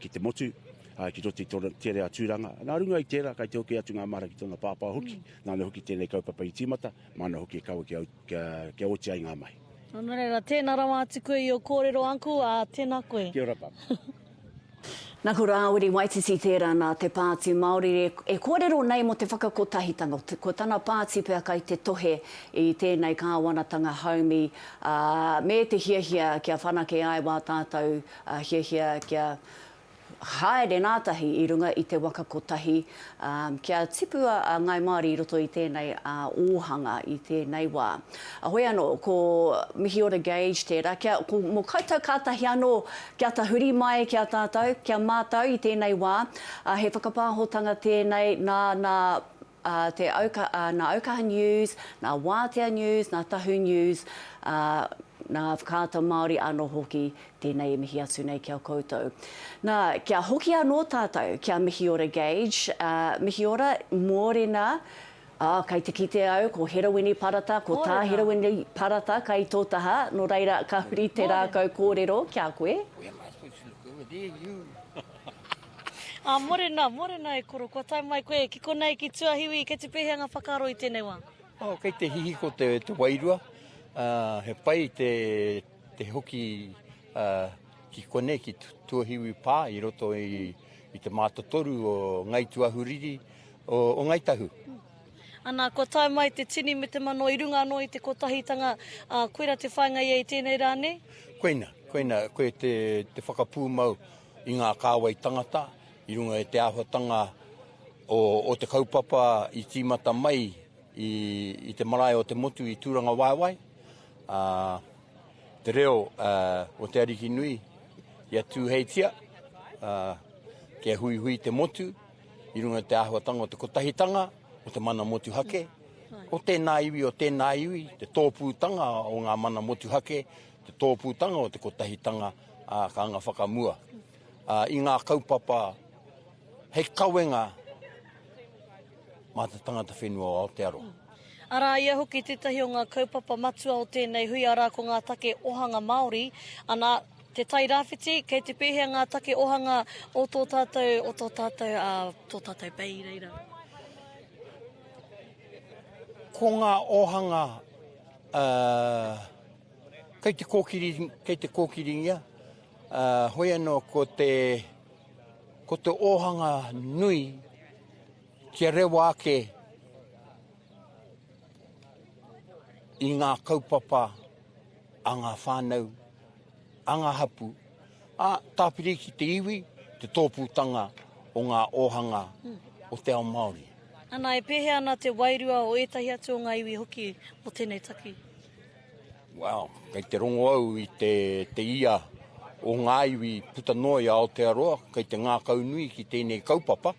ki te motu, ki roti tere atūranga. Nā runga i tērā, kai te hoki atu ngā mara ki tōna pāpā hoki, nāna hoki tēnei kaupapa i tīmata, mana hoki e kaua kia oti ai ngā mai.
Nō reira, tēnā rawa atu koe i o kōrero anku, tēnā koe.
Kia ora pāpā.
Nā kura auri waitisi tērā nā te Pāti Māori e kōrero nei mo te whakakotahitanga. Ko tāna Pāti pēr kai te tohe i tēnei kāwanatanga haumi, me te hiahia kia whanake ai wā tātou, hiahia kia haere nātahi i runga i te waka kotahi, kia tipua Ngāi Māori i roto i tēnei ōhanga i tēnei wā. Hoi anō, ko mihi ora gauge tērā, ko mo koutou kātahi anō kia tahuri mai kia tātou, kia mātou i tēnei wā, he whakapāhotanga tēnei nā Aukaha News, nā Wātea News, nā Tahu News, nā whakaata Māori anō hoki, tēnei mihi atu nei kia koutou. Nā, kia hoki anō tātou, kia mihi ora gauge, mihi ora mōrena, kai te kite au, ko heroini parata, ko tā heroini parata, kai tōtaha, no reira ka huri te rākau kōrero, kia koe?
Morena e koro, kua tai mai koe, ki konei ki Tūāhuriri, ke te pēhea ngā whakaaro i tēnei wā?
Kei te hihi ko te wairua, he pai te hoki ki konei ki Tūāhuriri pā, i roto i te mātotoru o Ngāi Tūāhuriri, o Ngāi Tahu.
Ana, kua tai mai te tini me te mano, i runga anō i te kotahitanga, koera te whainga i tēnei rāne?
Koina, koe te whakapū mau i ngā kāwai tangata, i runga e te āhuatanga o te kaupapa i tīmata mai i te marae o te motu i tūranga waiwai. Te reo o te ariki nui i a tūheitia, kia hui te motu, i runga te āhuatanga o te kotahitanga, o te mana motu hake. O tēnā iwi, te tōpūtanga o ngā mana motu hake, te tōpūtanga o te kotahitanga ka anga whakamua. I ngā kaupapa, hei kawenga mā te tangata whenua o Aotearoa.
Ara, ia hoki tētahi o ngā kaupapa matua o tēnei hui ara ko ngā take ohanga Māori, ana te tai rāwhiti, kei te pēhea ngā take ohanga o tō tātou pei reira.
Ko ngā ohanga, kei te kōkiringia, hoi anō ko te ohanga nui kia rewa ake i ngā kaupapa a ngā whānau, a ngā hapu, tāpiri ki te iwi, te tōpūtanga o ngā ohanga o Te Ao Māori.
Ana e pēhea ana te wairua o ētahi atu o ngā iwi hoki o tēnei taki?
Wow, kei te rongo au i te ia o ngā iwi puta noa i Aotearoa, kei te ngā kaunui ki tēnei kaupapa.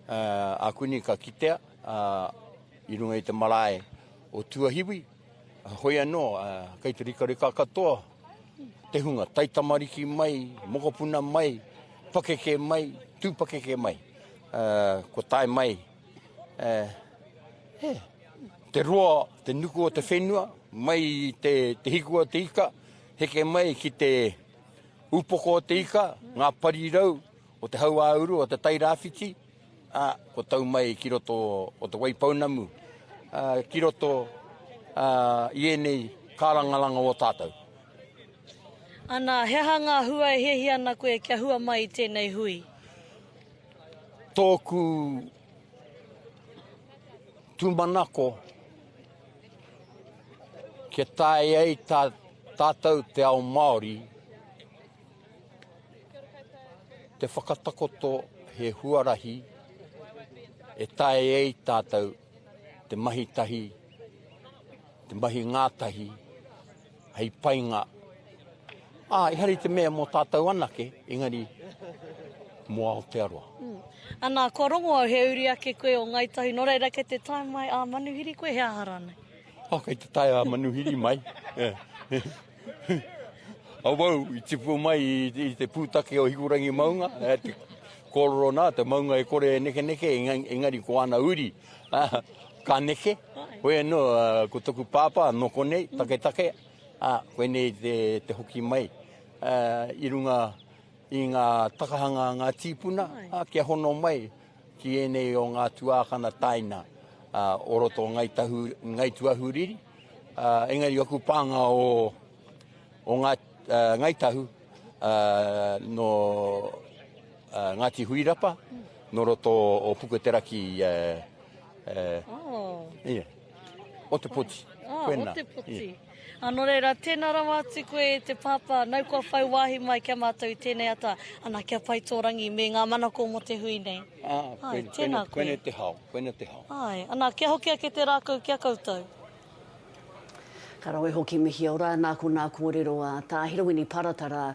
A kuni ka kitea, i runga i te marae o Tūāhuriri, hoi anō, kei te rikarika katoa, te hunga, taitamariki mai, mokopuna mai, pakeke mai, tūpakeke mai, ko tae mai. Te roa, te nuku o te whenua, mai te hikua te ika, heke mai ki te upoko o te ika, ngā parirau o te hauauru o te tairāwhiti, ko tau mai ki roto o te waipaunamu, ki roto i enei kārangalanga o tātou.
Ana, heha ngā hua e hehi ana koe kia hua mai i tēnei hui?
Tōku tūmanako kia tae ei tātou Te Ao Māori, te whakatakoto he huarahi, e tae ei tātou te mahi tahi, te mahi ngātahi, hei painga. I hari te mea mō tātou anake, engari mō Aotearoa.
Ana, kua rongo au he uri ake koe o Ngāi Tahu, no reira ke te tae mai a manuhiri koe he ahara nei?
Kei te tae a manuhiri mai. Wau, i tipu mai i te pūtake o hikurangi maunga, te kōrero nā, te maunga e kore neke, engari ko ana uri, ka neke. Koe no, ko toku pāpā, noko nei, take, koe nei te hoki mai. I runga i ngā takahanga ngā tīpuna, kia hono mai ki enei o ngā tuākana taina o roto o Ngāi Tūāhuriri. Engari aku pānga o Ngāi Tahu no Ngāti Huirapa, no roto o Pūkōrero o te poti.
O te poti. Anō reira, tēnā rawa atu koe te pāpā, nau kua whai wāhi mai kia mātou i tēnei ata, ana kia pai tōrangi me ngā manako mo te hui nei. Tēnā koe.
Koene te hao, koene te hao.
Ana, kia hoki ake te rākau, kia koutou.
Ka rawe hoki mihi ora, nāku nā kōrero tā Hirawini Paratara,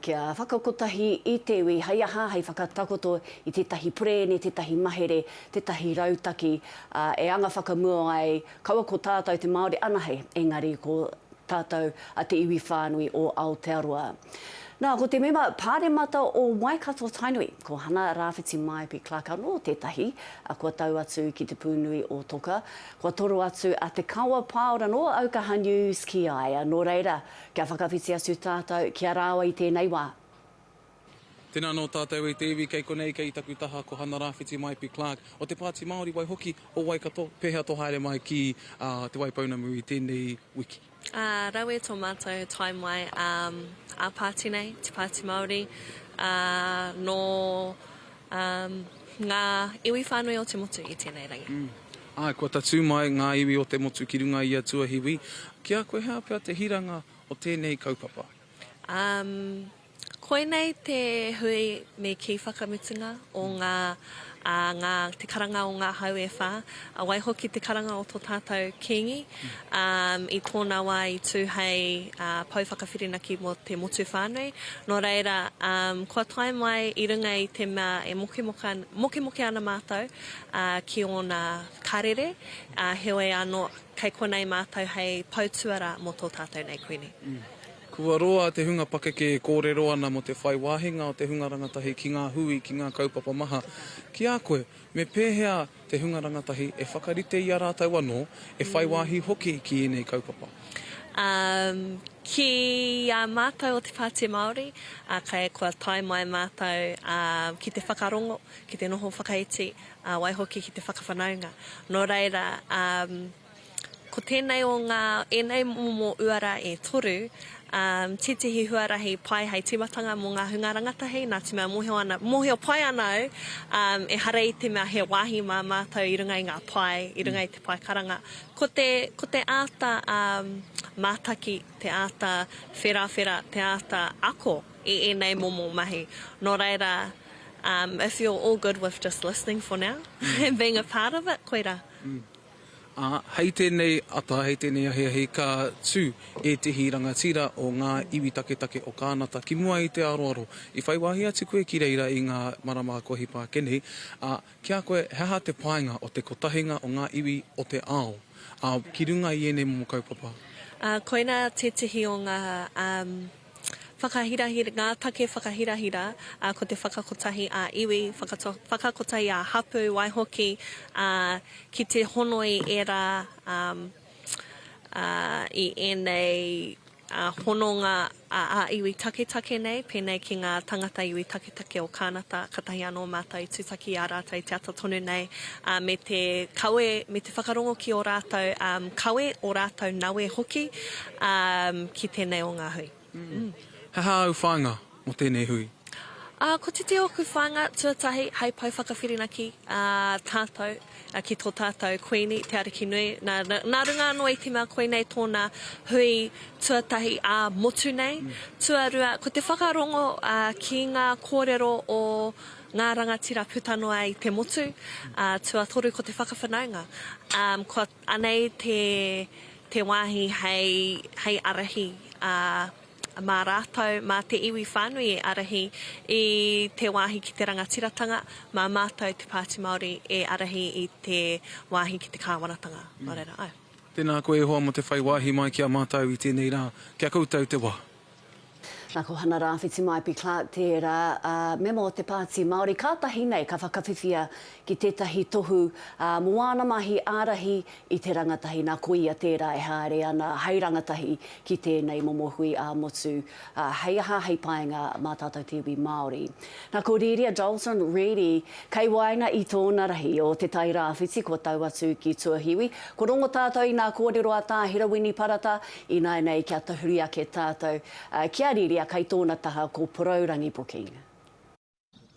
kia whakakotahi i te iwi, hei aha, hei whakatakoto i tētahi prēne, tētahi mahere, tētahi rautaki, e anga whakamua ai, kaua ko tātou te Māori anahei, engari ko tātou a te iwi whānui o Aotearoa. Nā, ko te mema pāremata o Waikato Tainui, ko hana rāwhiti mai pi klaka no tētahi, kua tau atu ki te Pūnuiotoka, kua toro atu a te kaua pāora no Aukaha News ki ai, no reira, kia whakawhiti atu tātou, kia rāua i tēnei wā.
Tēnā no tātou i te iwi kei konei kei taku taha ko hana rāwhiti mai pi Clark o te Pāti Māori wai hoki o Waikato, pēhea tō haere mai ki te waipaunamu i tēnei wiki.
Rawe tō mātou tai mai a Pāti nei, te Pāti Māori, no ngā iwi whānui o te motu i tēnei rangi.
Kua tatu mai ngā iwi o te motu ki runga i a Tūāhuriri, kia koe hea pia te hiranga o tēnei kaupapa?
Koe nei te hui me ki whakamutunga o te karanga o ngā hau e whā, wai hoki te karanga o tō tātou kingi, i tōna wai tū hei pau whakawhirinaki mo te motu whānui. No reira, kua tae mai i runga i te mea e moke ana mātou ki ona karere, heoi anō kei konei mātou hei pautuara mo tō tātou nei koini.
Kua roa te hunga pakeke e kōrero ana mo te whai wāhinga o te hunga rangatahi ki ngā hui, ki ngā kaupapa maha. Ki a koe, me pēhea te hunga rangatahi e whakarite i a rātau anō, e whai wāhi hoki ki enei kaupapa?
Ki a mātou o te Pāti Māori, kai kua tae mai mātou ki te whakarongo, ki te noho whakaiti, wai hoki ki te whakawhanaunga. No reira, ko tēnei o ngā enei momo uara e toru, titihi huarahi pai hei timatanga mō ngā hunga rangatahi, nā te mea moheo pai ana au, e hara i te mea he wāhi mā mātou i runga i ngā pai, i runga i te pai karanga. Ko te āta mātaki, te āta whera, te āta ako i enei momo mahi. Nō reira, if you're all good with just listening for now, and being a part of it, koira.
Hei tēnei ata, hei tēnei ahi ka tū e tehi rangatira o ngā iwi take o kānata ki mua i te aroaro. I whai wahi atu koe ki reira i ngā marama kohi pākeni, kia koe heha te painga o te kotahinga o ngā iwi o te ao. Ki runga i ene momo kaupapa.
Koina te tihi o ngā ngā take whakahirahira, ko te whakakotahi a iwi, whakakotahi a hapu, waihoki, ki te honoi era i enei hononga a iwi take nei, pēnei ki ngā tangata iwi take o kānata, katahi anō mātou i tūtaki a rātou i te ata tonu nei, me te kawe, me te whakarongo ki o rātou, kawe o rātou nawe hoki, ki tēnei o ngā hui.
Haha au whānga mo tēnei hui?
Ko te oku whānga tuatahi hei pau whakawhirinaki tātou, ki tō tātou koini, te ariki nui. Nā runga anō i te mea koinei tōna hui tuatahi a motu nei. Tuarua, ko te whakarongo ki ngā kōrero o ngā rangatira putanoa i te motu, tuatoru ko te whakawhanaunga. Ko anei te wāhi hei arahi mā rātou, mā te iwi whānui e arahi i te wāhi ki te rangatiratanga, mā mātou te Pāti Māori e arahi i te wāhi ki te kāwanatanga. Nō reira, ai.
Tēnā koe hoa mo te whai wāhi mai ki a mātou i tēnei rā. Kia koutou te wā.
Nā ko hana rāwhiti mai pi Clark tērā, memo o te Pāti Māori, kātahi nei ka whakawhiwhia ki tētahi tohu moana mahi ārahi i te rangatahi nā koia tērā e haere ana, hei rangatahi ki tēnei momo Hui Ā-Motu, hei aha hei paenga mā tātou te iwi Māori. Nā ko Riria Dalton, Riri, kei waina i tōna rahi o te tai rāwhiti ko tau atu ki Tuahiwi, ko rongo tātou i nā kōrero a tā Hirawini Parata, i nai nei kia tahuri ake tātou. Kia Riria, kai tōna taha ko Poraurangi Booking.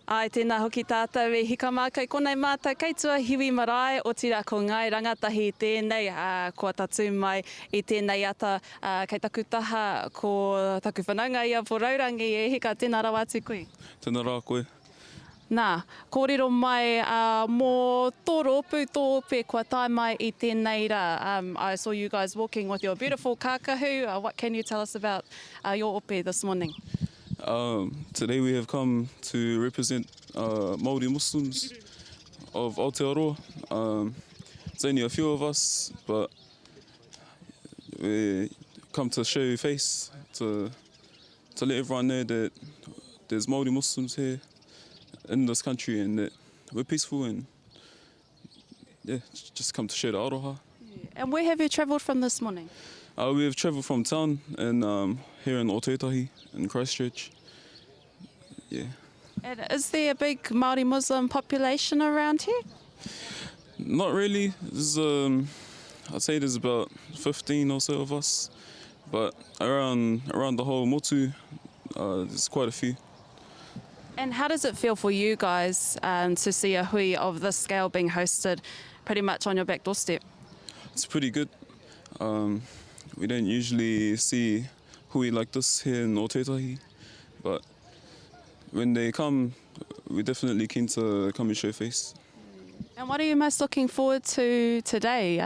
Ai, tēnā hoki tātou e hika mā kai konei mātou kei Tuahiwi marae o tira ko Ngāi rangatahi tēnei, kua tatu mai i tēnei ata kei taku taha ko taku whanaunga i a Poraurangi e hika tēnā rā atu koe.
Tēnā rā koe.
Nā, kōrero mai mō tō rōpū tō ope kua tai mai i tēnei rā. I saw you guys walking with your beautiful kākahu. What can you tell us about your ope this morning?
Today we have come to represent Māori Muslims of Aotearoa. It's only a few of us, but we come to show face to let everyone know that there's Māori Muslims here in this country and that we're peaceful and just come to share the aroha.
And where have you travelled from this morning?
We have travelled from town and here in Ōtautahi in Christchurch. Yeah.
And is there a big Māori Muslim population around here?
Not really. There's, I'd say there's about 15 or so of us, but around the whole motu, there's quite a few.
And how does it feel for you guys to see a hui of this scale being hosted pretty much on your back doorstep?
It's pretty good. We don't usually see hui like this here in Ōtautahi, but when they come, we're definitely keen to come and show face.
And what are you most looking forward to today?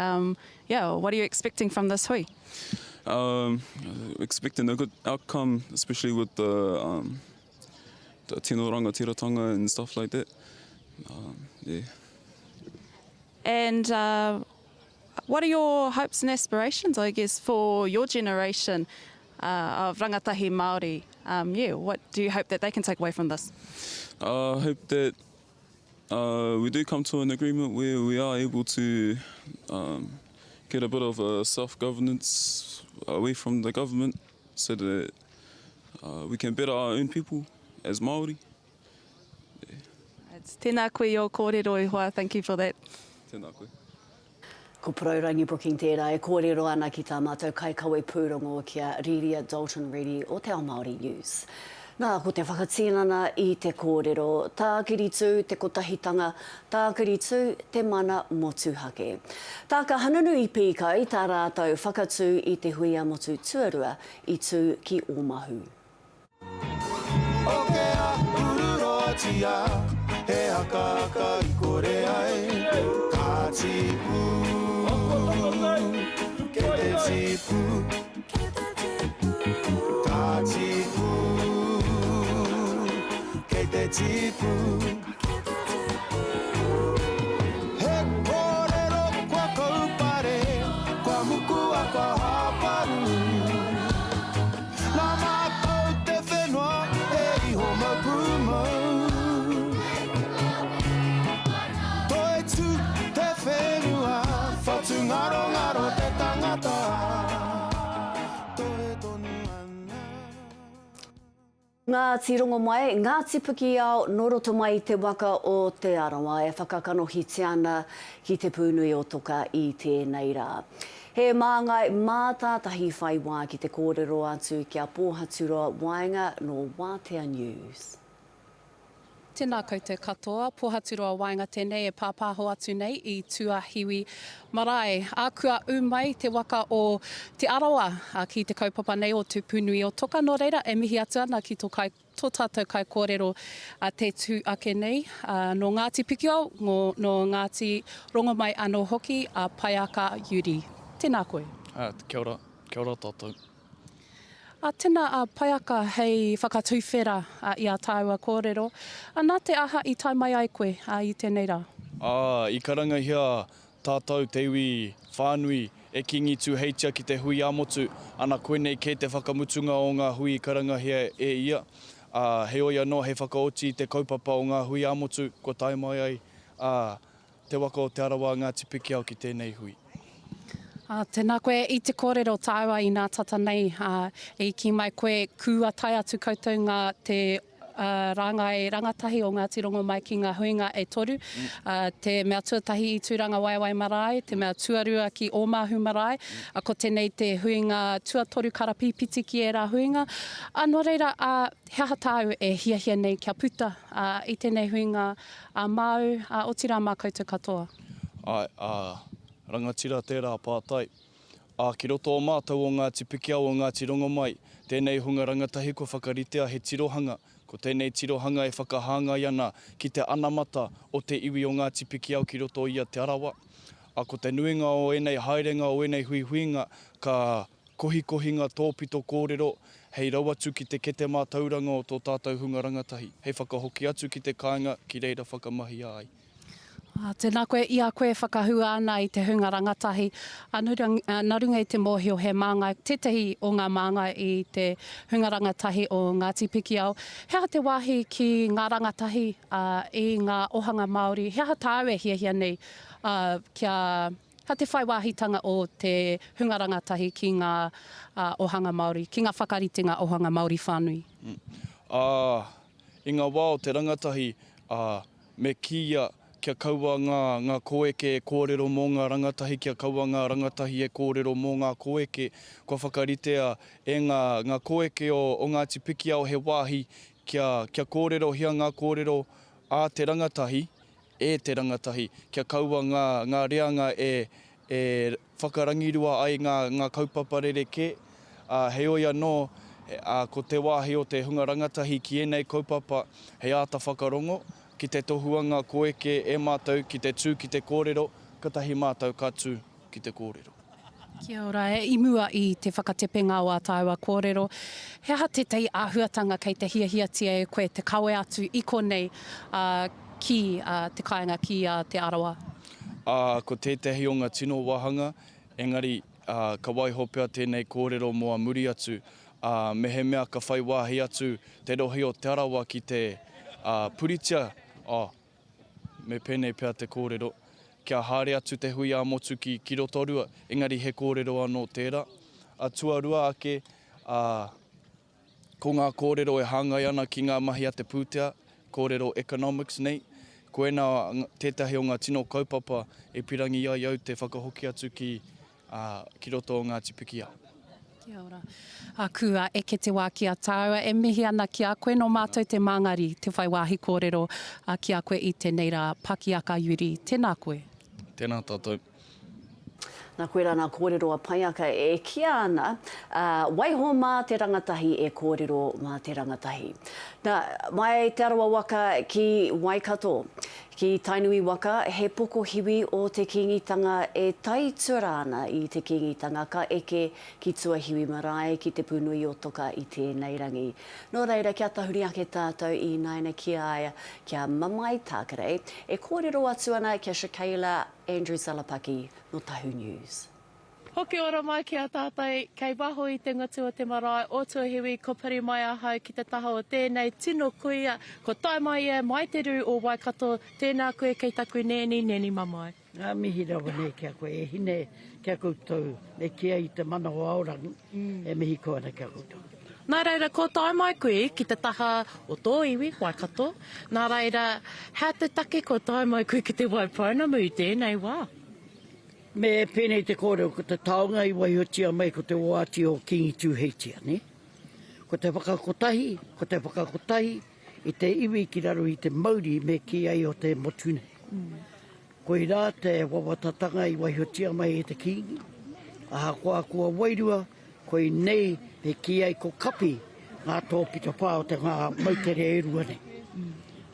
What are you expecting from this hui?
Expecting a good outcome, especially with the tino rangatiratanga and stuff like that.
And what are your hopes and aspirations, I guess, for your generation of rangatahi Māori? What do you hope that they can take away from this?
I hope that we do come to an agreement where we are able to get a bit of self-governance away from the government so that we can better our own people as Māori.
It's tēnā koe o kōrero i hoa, thank you for that.
Tēnā koe.
Ko Praurangi Brooking tērā e kōrero ana ki tā mātou kai kawe pūrongo kia Riria Dalton Redi o Te Ao Māori News. Nā, ko te whakatīnana i te kōrero, tākiri tū te kotahitanga, tākiri tū te mana motuhake. Tā ka hananu i pīka i tā rātou whakatū i te Hui Ā-Motu tuarua i tū ki Omahu.
O ke a ururotia, he hakaka i kore ai, ka tipu, ke te tipu, ka tipu, ke te tipu. He kōrero kua kaupare, kua mukua kua haparu. Nā mātou te whenua, e iho mapumau. Toi tu te whenua, whatu ngaro ngaro te tangata. Toi tonu ana.
Ngā tirongo mai, ngā tipiki ao noroto mai te waka o te arawa e whakakanohiti ana ki te Pūnuiotoka i tēnei rā. He māngai mātātahi whai wā ki te kōrero atu kia pōhatura wainga no Wātea News.
Tēnā koutou katoa, pōhatura wainga tēnei e pāpāho atu nei i Tūāhuriri marae. Ākua umai te waka o te arawa ki te kaupapa nei o te Pūnuiotoka. Nō reira, e mihi atu ana ki tō tātou kai kōrero te tū ake nei. No Ngāti Pikiao, no Ngāti rongo mai anō hoki a Paiaka Yuri. Tēnā koe.
Kia ora tātou.
Tēnā Paiaka hei whakatūwhera i a tāua kōrero. Nā te aha i tai mai ai koe i tēnei rā?
I karangahia tātou te iwi whānui e kingi tū heitia ki te Hui Ā-Motu. Ana koenei kei te whakamutunga o ngā hui karangahia e ia. He oia no, he whakaoti te kaupapa o ngā Hui Ā-Motu, ko tai mai ai te waka o te arawa ngā tipiki au ki tēnei hui.
Tēnā koe i te kōrero tāua i ngā tata nei, e ki mai koe kua tai atu koutou ngā te rangatahi o ngā tirongo mai ki ngā huinga e toru, te mea tuatahi i tūranga waiwai marae, te mea tuarua ki Omahu marae, ko tēnei te huinga tuatoru karapipiti ki e rā huinga. Nō reira, he aha tāu e hiahia nei kia puta i tēnei huinga mau, o tira mā koutou katoa.
Rangatira tērā pātai. Ki roto o mātou o ngā tipiki au o ngā tirongo mai, tēnei hunga rangatahi ko whakaritea he tirohanga, ko tēnei tirohanga e whakahāngai ana ki te anamata o te iwi o ngā tipiki au ki roto i a te arawa. Ko te nuinga o enei haerenga o enei huihuinga, ka kohikohinga tōpito kōrero, hei rau atu ki te kete mātauranga o tō tātou hunga rangatahi. Hei whakahoki atu ki te kāinga, ki reira whakamahi ai.
Tēnā koe, ia koe whakahua ana i te hunga rangatahi. Narunga i te mōhio he māngai, tētahi o ngā māngai i te hunga rangatahi o ngā tipiki au. Hea te wāhi ki ngā rangatahi i ngā ohanga Māori. Hea tāu e hiahia nei kia te whaiwāhitanga o te hunga rangatahi ki ngā ohanga Māori, ki ngā whakaritenga ohanga Māori whānui.
I ngā wā o te rangatahi, me kia kia kaua ngā koeke e kōrero mō ngā rangatahi, kia kaua ngā rangatahi e kōrero mō ngā koeke. Kua whakaritea e ngā koeke o ngā tipiki au he wāhi, kia kōrero hia ngā kōrero a te rangatahi, te rangatahi. Kia kaua ngā reanga e whakarangirua ai ngā kaupapa rereke. He oia no, ko te wāhi o te hunga rangatahi ki enei kaupapa, he āta whakarongo, ki te tohuanga koeke e mātou, ki te tū, ki te kōrero, katahi mātou ka tū ki te kōrero.
Kia ora, e imua i te whakatepenga o a tāua kōrero. He aha te tei āhuatanga kei te hiahiatia e koe te kawe atu i konei ki te kāinga ki te arawa?
Ko tētahi o ngā tino wahanga, engari ka waiho pia tēnei kōrero moa muri atu, me he mea ka whai wāhi atu te rohi o te arawa ki te puritia, me pēnei pia te kōrero. Kia haere atu te Hui Ā-Motu ki rotorua, engari he kōrero anō tērā. Tuarua ake, ko ngā kōrero e hāngai ana ki ngā mahi a te pūtea, kōrero economics nei, koena tētahi o ngā tino kaupapa e pirangi ai au te whakahoki atu ki roto o ngā tipikia.
Kia ora. Kua eke te wā ki a tāua, e mihi ana ki a koe no mātou te māngari te whai wāhi kōrero ki a koe i tēnei rā Pakiaka Yuri. Tēnā koe.
Tēnā tātou.
Nā koe rā nā kōrero a Paiaka e kia ana, waiho mā te rangatahi e kōrero mā te rangatahi. Nā, mai te arawa waka ki Waikato, ki Tainui waka, he poko hiwi o te kingitanga e tai tūrana i te kingitanga ka eke ki Tūāhuriri marae ki te Pūnuiotoka i tēnei rangi. Nō reira, kia tahuri ake tātou i naina kia aia, kia mamai tākarei, e kōrero atu ana kia Shakaila Andrew Salapaki no Tahu News.
Hoki ora mai ki a tātai, kei waho i te ngatu o te marae o Tūāhuriri, ko pari mai ahau ki te taha o tēnei tino kuia, ko tai mai e mai te ru o Waikato, tēnā koe kei taku neni mamai.
Ngā mihi rawa nei kia koe, e hine kia koutou, e kia i te mana o aorangi, e mihi koe na kia koutou.
Nā reira, ko tai mai koe ki te taha o tō iwi, Waikato. Nā reira, hea te take ko tai mai koe ki te waipaunamu i tēnei wā?
Me pēnei te kōreo ko te taonga i waihotia mai ko te oati o Kingi Tūheitia, ne? Ko te whakakotahi, i te iwi ki raro i te Māori me ki ai o te motune. Ko i rā te wawatatanga i waihotia mai e te Kingi, aha kua wairua, ko i nei me ki ai ko kapi ngā tōpito pā o te ngā mautere e rua ne.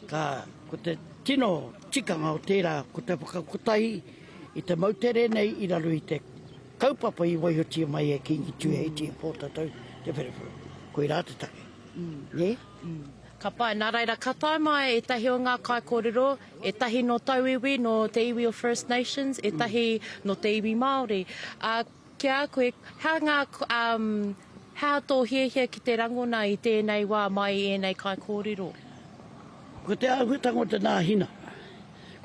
Ko te tino tikanga o tērā, ko te whakakotahi, i te mautere nei i raro i te kaupapa i waihotia mai e Kingi Tūheitia pōtatau te wherewhuru. Ko i rā te take. Ne?
Ka pai, nā reira, ka tai mai e tahi o ngā kai kōrero, e tahi no tau iwi, no te iwi o First Nations, e tahi no te iwi Māori. Kia koe, hea tō hiehia ki te rangona i tēnei wā mai e nei kai kōrero?
Ko te āhutango te nāhina.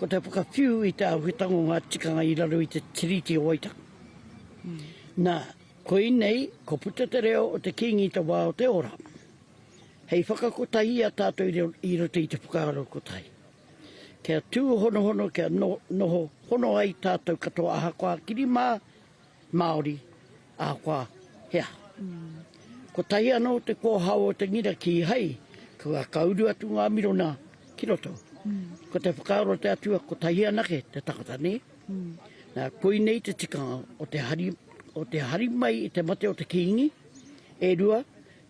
Ko te whakawhiu i te āhutango ngā tikanga i raro i te tiriti o Waitanga. Nā, ko i nei, ko puta te reo o te kingi i te wā o te ora. Hei whakakotahi a tātou i roto i te whakaaro kotahi. Kia tū hono, kia noho hono ai tātou katoa aha kua kiri Māori, aha kua hea. Ko tahi anō te kōhau o te ngira ki hei, kua kauru atu ngā mirona ki roto. Ko te whakaaro te atua, ko tahi anake te takata ne. Nā, koi nei te tikanga o te hari mai i te mate o te kingi, e rua,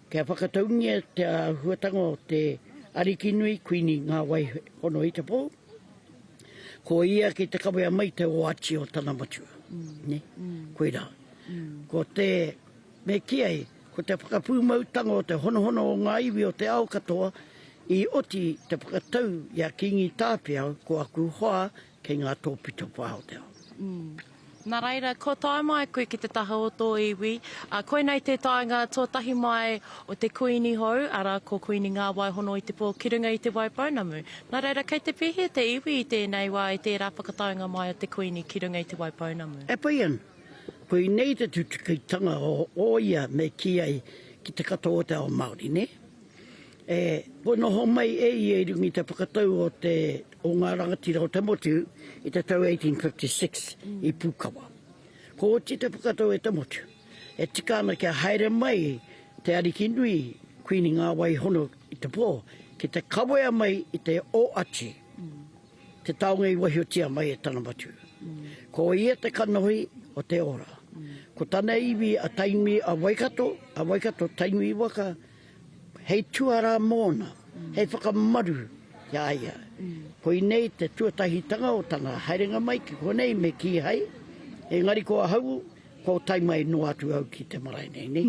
kia whakataungia te huatanga o te arikinui kuini ngā wai hono i te pō. Ko ia ki te kawea mai te oachi o tana matua. Ne? Ko i rā. Ko te me kiai, ko te whakapūmautanga o te hono o ngā iwi o te ao katoa, i oti te whakatau i a Kingi Tāpia ko aku hoa kei ngā tōpito pāho te ao.
Nā reira, ko tai mai koe ki te taha o tō iwi, koe nei te tainga tōtahi mai o te kuini hou, ara ko kuini ngā waihono i te pō ki runga i te waipaunamu. Nā reira, kei te pihi te iwi i tēnei wā i tērā whakataunga mai o te kuini ki runga i te waipaunamu.
E pai an, koe nei te tutukitanga o ia me ki ai ki te katoa o te Ao Māori, ne? Ko noho mai e rungi te whakatau o ngā rangatira o te motu i te tau 1856 i Pūkawa. Ko oti te whakatau e te motu. E tika ana kia haere mai te arikinui kuini ngā wai hono i te pō, ki te kawea mai i te oachi, te taonga i wahiotia mai e tana matu. Ko ia te kanohi o te ora. Ko tana iwi a Tainui a Waikato Tainui waka, hei tuara mōna, hei whakamaru ia aia. Ko i nei te tuatahitanga o tanga haerenga mai ki ko nei me ki hei. Engari ko a hau, ko tai mai no atu au ki te marae nei, ne?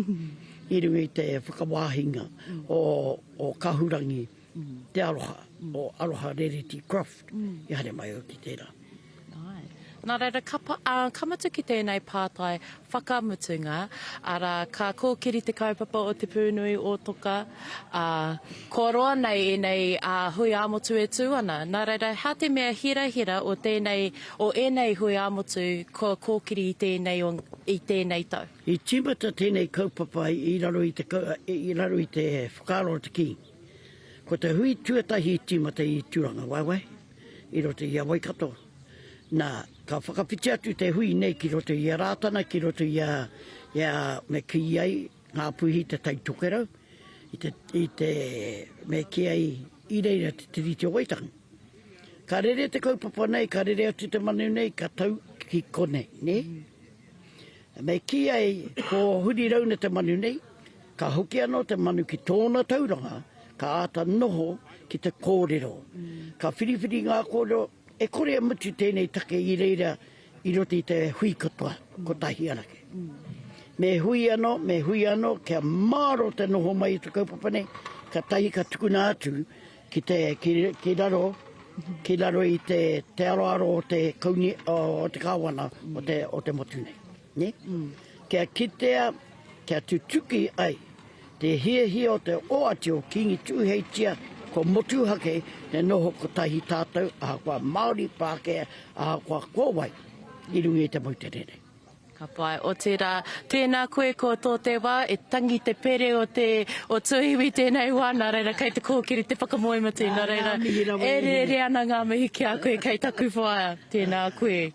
I rungi te whakawāhinga o kahurangi te aroha, o aroha rereti craft, i hare mai au ki tērā.
Nā reira, kamatu ki tēnei pātai whakamutunga, ara ka kōkiri te kaupapa o te Pūnuiotoka, ko roa nei e nei Hui Ā-Motu e tū ana. Nā reira, hea te mea hira o enei Hui Ā-Motu ko kōkiri i tēnei tau.
I timata tēnei kaupapa i raro i te whakaaro te ki. Ko te hui tuatahi timata i tūranga waiwai. i roto i a Waikato. Nā, ka whakawhiti atu te hui nei ki roto i a rātana, ki roto i a me ki ai ngā puhi te Tainui, i te me ki ai i reira te tiriti o Waitanga. Ka rere te kaupapa nei, ka rere atu te manu nei, ka tau ki kone, ne? Me ki ai, ko huri rauna te manu nei, ka hoki anō te manu ki tōna tauranga, ka ata noho ki te kōrero. Ka whiriwhiri ngā kōrero, e kore mutu tēnei take i reira i roti te hui katoa, ko tahi anake. Me hui anō, kia māro te noho mai i te kaupapa nei, ka tahi ka tukuna atu ki raro i te aroaro o te kauni, o te kāwana o te motu nei. Ne? Kia kitea, kia tutuki ai, te hia o te oati o kingi tūheitia, ko motu hake, ne noho ko tahi tātou, aha kua Māori Pākehā, aha kua kōwai, i rungi te mauterere.
Ka pai, o te rā, tēnā koe ko tō te wā, e tangi te pere o tuiwi tēnei wā, nā reira, kei te kōkiri, te whakamoema tēnā reira. E re ana ngā mihi ki a koe, kei taku whaia, tēnā koe.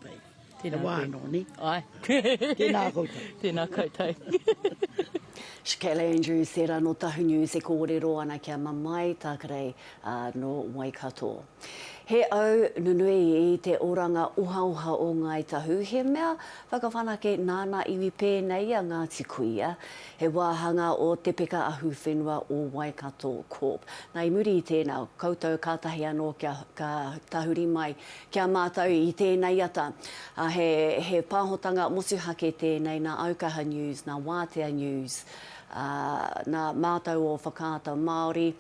Tēnā
wāno, ni?
Ai.
Tēnā koutou.
Tēnā koutou.
Shkele Andrews tērā no Tahu News e kōrero ana kia mamai tākarei no Waikato. He au nunui i te oranga uha o Ngāi Tahu, he mea whakawhanake nāna iwi pēnei a Ngāti Kuia, he wāhanga o te peka ahu whenua o Waikato Corp. Nā i muri i tēnā, koutou kātahi anō ka tahuri mai kia mātau i tēnei ata. He pāhotanga motuhake tēnei nā Aukaha News, nā Wātea News, nā mātau o whakaata Māori.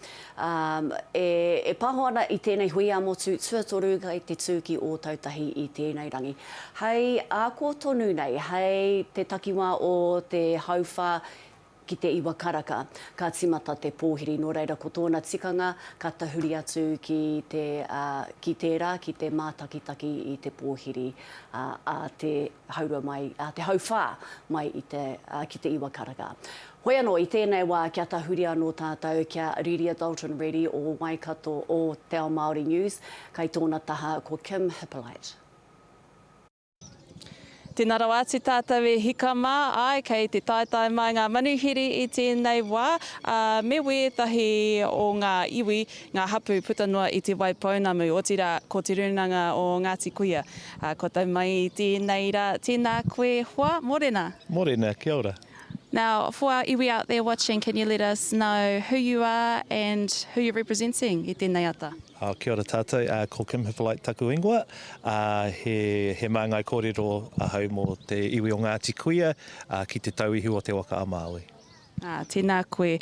E pāhoana i tēnei Hui Ā-Motu, tuatoru i te tūki o tautahi i tēnei rangi. Hei, āko tonu nei, hei te takiwā o te hauwha ki te iwa karaka, ka timata te pōhiri. Nō reira, ko tōna tikanga, ka tahuri atu ki tērā, ki te mātakitaki i te pōhiri a te haura mai, te hauwha mai ki te iwa karaka. Hoi anō, i tēnei wā kia tahuri anō tātou, kia Riri Adulton Ready o Waikato o Te Ao Māori News, kai tōna taha ko Kim Hippolyte.
Tēnā rawāti tātou e hikama ai kei te taetai mai ngā manuhiri i tēnei wā. Me wētahi o ngā iwi, ngā hapu putanua i te waipounamu o tira ko te runanga o Ngāti Kuia. Ko tau mai i tēnei rā, tēnā koe hoa, morena.
Morena, kia ora.
Now, for our iwi out there watching, can you let us know who you are and who you're representing i tēnei ata?
Kia ora tātou, ko Kim Hippolyte taku ingoa. He māngai kōrero ahau mō te iwi o Ngāti Kuia ki te tauihu o te waka a Māui.
Tēnā koe.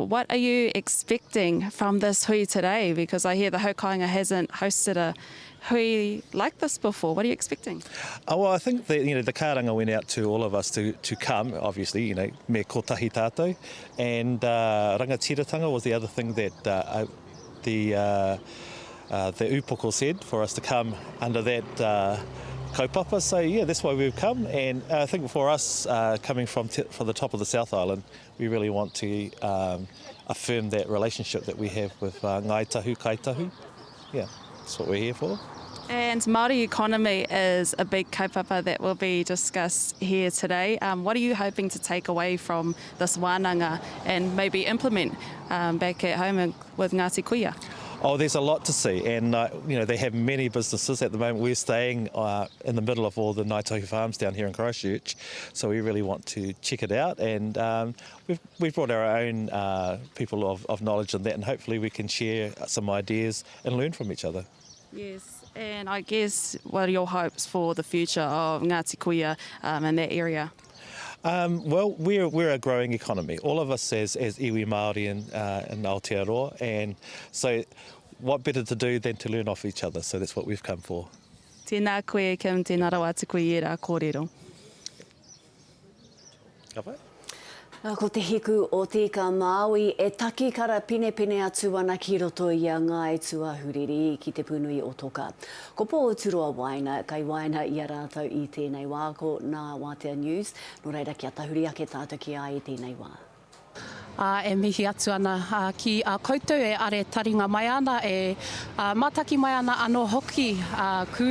What are you expecting from this hui today? Because I hear the Haukainga hasn't hosted a hui like this before. What are you expecting?
Well, I think that the karanga went out to all of us to come, obviously, me kotahi tātou, and rangatiratanga was the other thing that the upoko said for us to come under that kaupapa. So yeah, that's why we've come, and I think for us coming from the top of the South Island, we really want to affirm that relationship that we have with Ngāi Tahu, Kai Tahu. Yeah, that's what we're here for.
And Māori economy is a big kaupapa that will be discussed here today. What are you hoping to take away from this wānanga and maybe implement back at home with Ngāti Kuia?
Oh, there's a lot to see, and they have many businesses at the moment. We're staying in the middle of all the Ngāi Tahu farms down here in Christchurch, so we really want to check it out, and we've brought our own people of knowledge in that, and hopefully we can share some ideas and learn from each other.
Yes. And I guess, what are your hopes for the future of Ngāti Kuia in that area?
Well, we're a growing economy. All of us as iwi Māori in Aotearoa, and so what better to do than to learn off each other? So that's what we've come for.
Tēnā koe, Kim, tēnā rawāti koe i rā kōrero.
Ko te hiku o tika Māui e taki kara pine atu ana ki roto i a Ngāi Tūāhuriri ki te Pūnuiotoka. Ko pō uturoa waina, kai waina i a rātou i tēnei wā, ko nā Wātea News, no reira kia tahuri ake tātou ki ai i tēnei wā.
e mihi atu ana ki koutou e are taringa mai ana e mataki mai ana anō hoki ku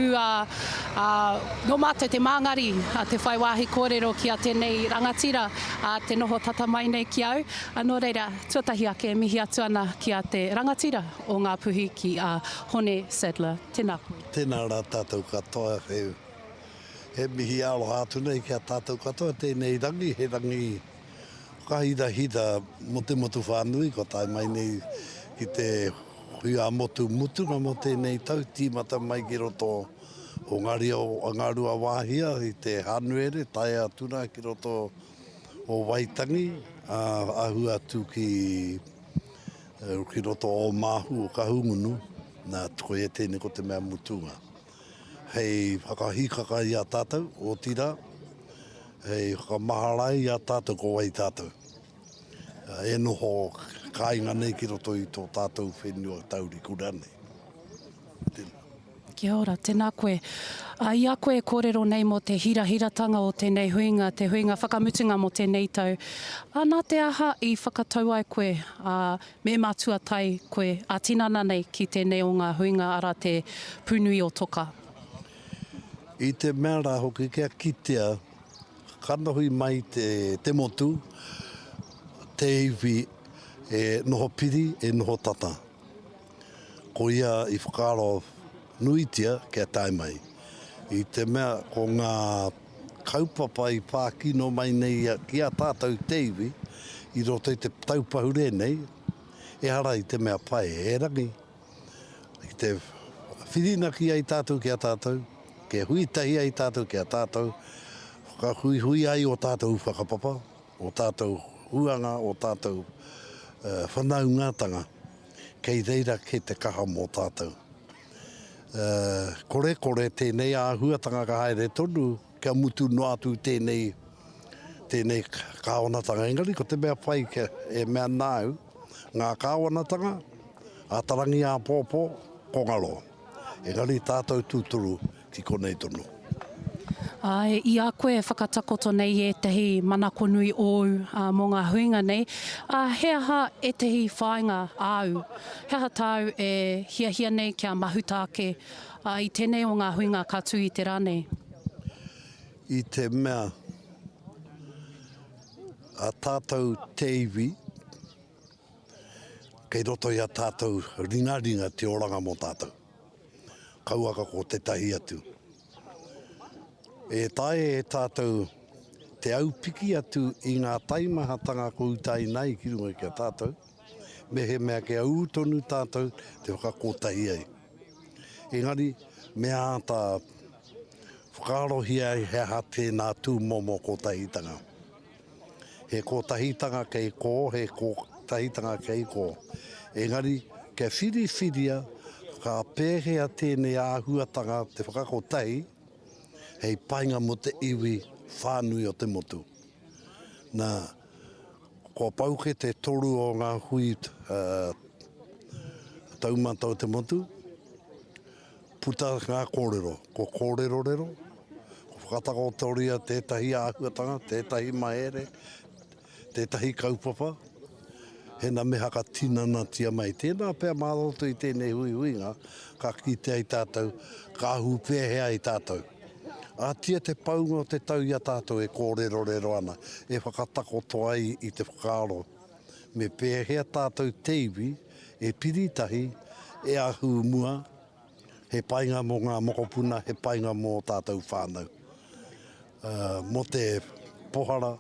no mātou te māngari te whai wāhi kōrero ki a tēnei rangatira te noho tata mai nei ki au. Anō reira, tuatahi ake e mihi atu ana ki a te rangatira o ngā puhi ki a Hone Sadler. Tēnā koe.
Tēnā rā tātou katoa he mihi alo atu nei ki a tātou katoa tēnei rangi, he rangi kahida mo te motu whānui, ko tai mai nei ki te Hui Ā-Motu mutunga mo tēnei tau, tīmata mai ki roto o Ngārua wāhia i te hanuere, tai atuna ki roto o Waitangi, ahu atu ki roto o Māhu o Kahungunu, nā tuko e tēnei ko te mea mutunga. Hei whakahikaka i a tātou o tira, hei whakamaharai i a tātou ko wai tātou. E noho kāinga nei ki roto i tō tātou whenua tauri kurane.
Kia ora, tēnā koe. Ia koe kōrero nei mo te hirahiratanga o tēnei huinga, te huinga whakamutunga mo tēnei tau. Nā te aha i whakatau ai koe, me mātua tai koe, a tinana nei ki tēnei o ngā huinga ara te Pūnuiotoka.
I te mea hoki kia kitea, kanahui mai te motu, te iwi e noho piri, e noho tata. Ko ia i whakaro nuitia kia tai mai. I te mea ko ngā kaupapa i pākino mai nei ki a tātou te iwi, i roto i te taupahure nei, e hara i te mea pai e rangi. I te whirina ki ai tātou ki a tātou, ke huitahi ai tātou ki a tātou, whakahui ai o tātou whakapapa, o tātou huanga, o tātou whanaungatanga, kei reira ke te kaha mō tātou. Kore tēnei āhuatanga ka haere tonu, kia mutu no atu tēnei kāwanatanga. Engari, ko te mea pai e mea nāu, ngā kāwanatanga, a tarangi a pōpō, ko ngalo. Engari, tātou tūturu ki konei tonu.
I a koe whakatakoto nei e tehi manakonui ou mō ngā huinga nei. He aha e tehi whainga au. He aha tau e hia nei kia mahutake i tēnei o ngā huinga katu i te rānei.
I te mea a tātou te iwi, kei roto i a tātou ringa te oranga mō tātou. Kauaka ko te tahi atu. E tae e tātou te aupiki atu i ngā taimahatanga koutai nei ki runga ki a tātou, me he mea ke au tonu tātou te whakakotahi ai. Engari, mea ata whakarohi ai he ha tēnā tūmomo kotahitanga. He kotahitanga kei kō, he kotahitanga kei kō. Engari, ke whiriwhiria, ka pēhea tēnei āhuatanga te whakakotahi, hei painga mo te iwi whānui o te motu. Nā, ko pauke te toru o ngā hui taumata o te motu, puta ngā kōrero, ko kōrero rero, ko whakatako toria tētahi āhuatanga, tētahi maere, tētahi kaupapa, hena me haka tinana tia mai. Tēnā pēr māroto i tēnei huihuinga, ka kite ai tātou, ka hupēhea ai tātou. A tia te paunga o te tau ia tātou e kōrero ana, e whakatako toai i te whakaaro. Me pēhea tātou te iwi, e piritahi, e ahu mua, he painga mō ngā mokopuna, he painga mō tātou whānau. Mo te pohara,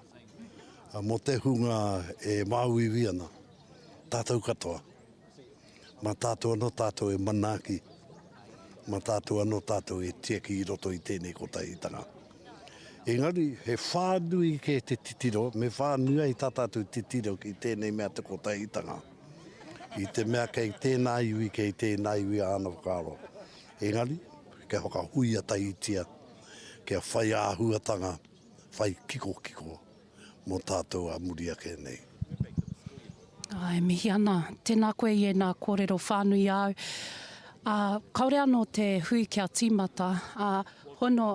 mo te hunga e māuiwi ana, tātou katoa. Ma tātou anō tātou e manaki. Ma tātou anō tātou e tieki i roto i tēnei kotahitanga. Engari, he whānui ke te titiro, me whānui i tātou titiro ki tēnei mea te kotahitanga. I te mea kei tēnā iwi, kei tēnā iwi āna whakaro. Engari, ke hoka hui a tahitia, ke whai āhuatanga, whai kiko, mo tātou a muri ake nei.
Ai, mihi ana, tēnā koe i e nā kōrero whānui au. Kaore anō te hui kia tīmata, Hono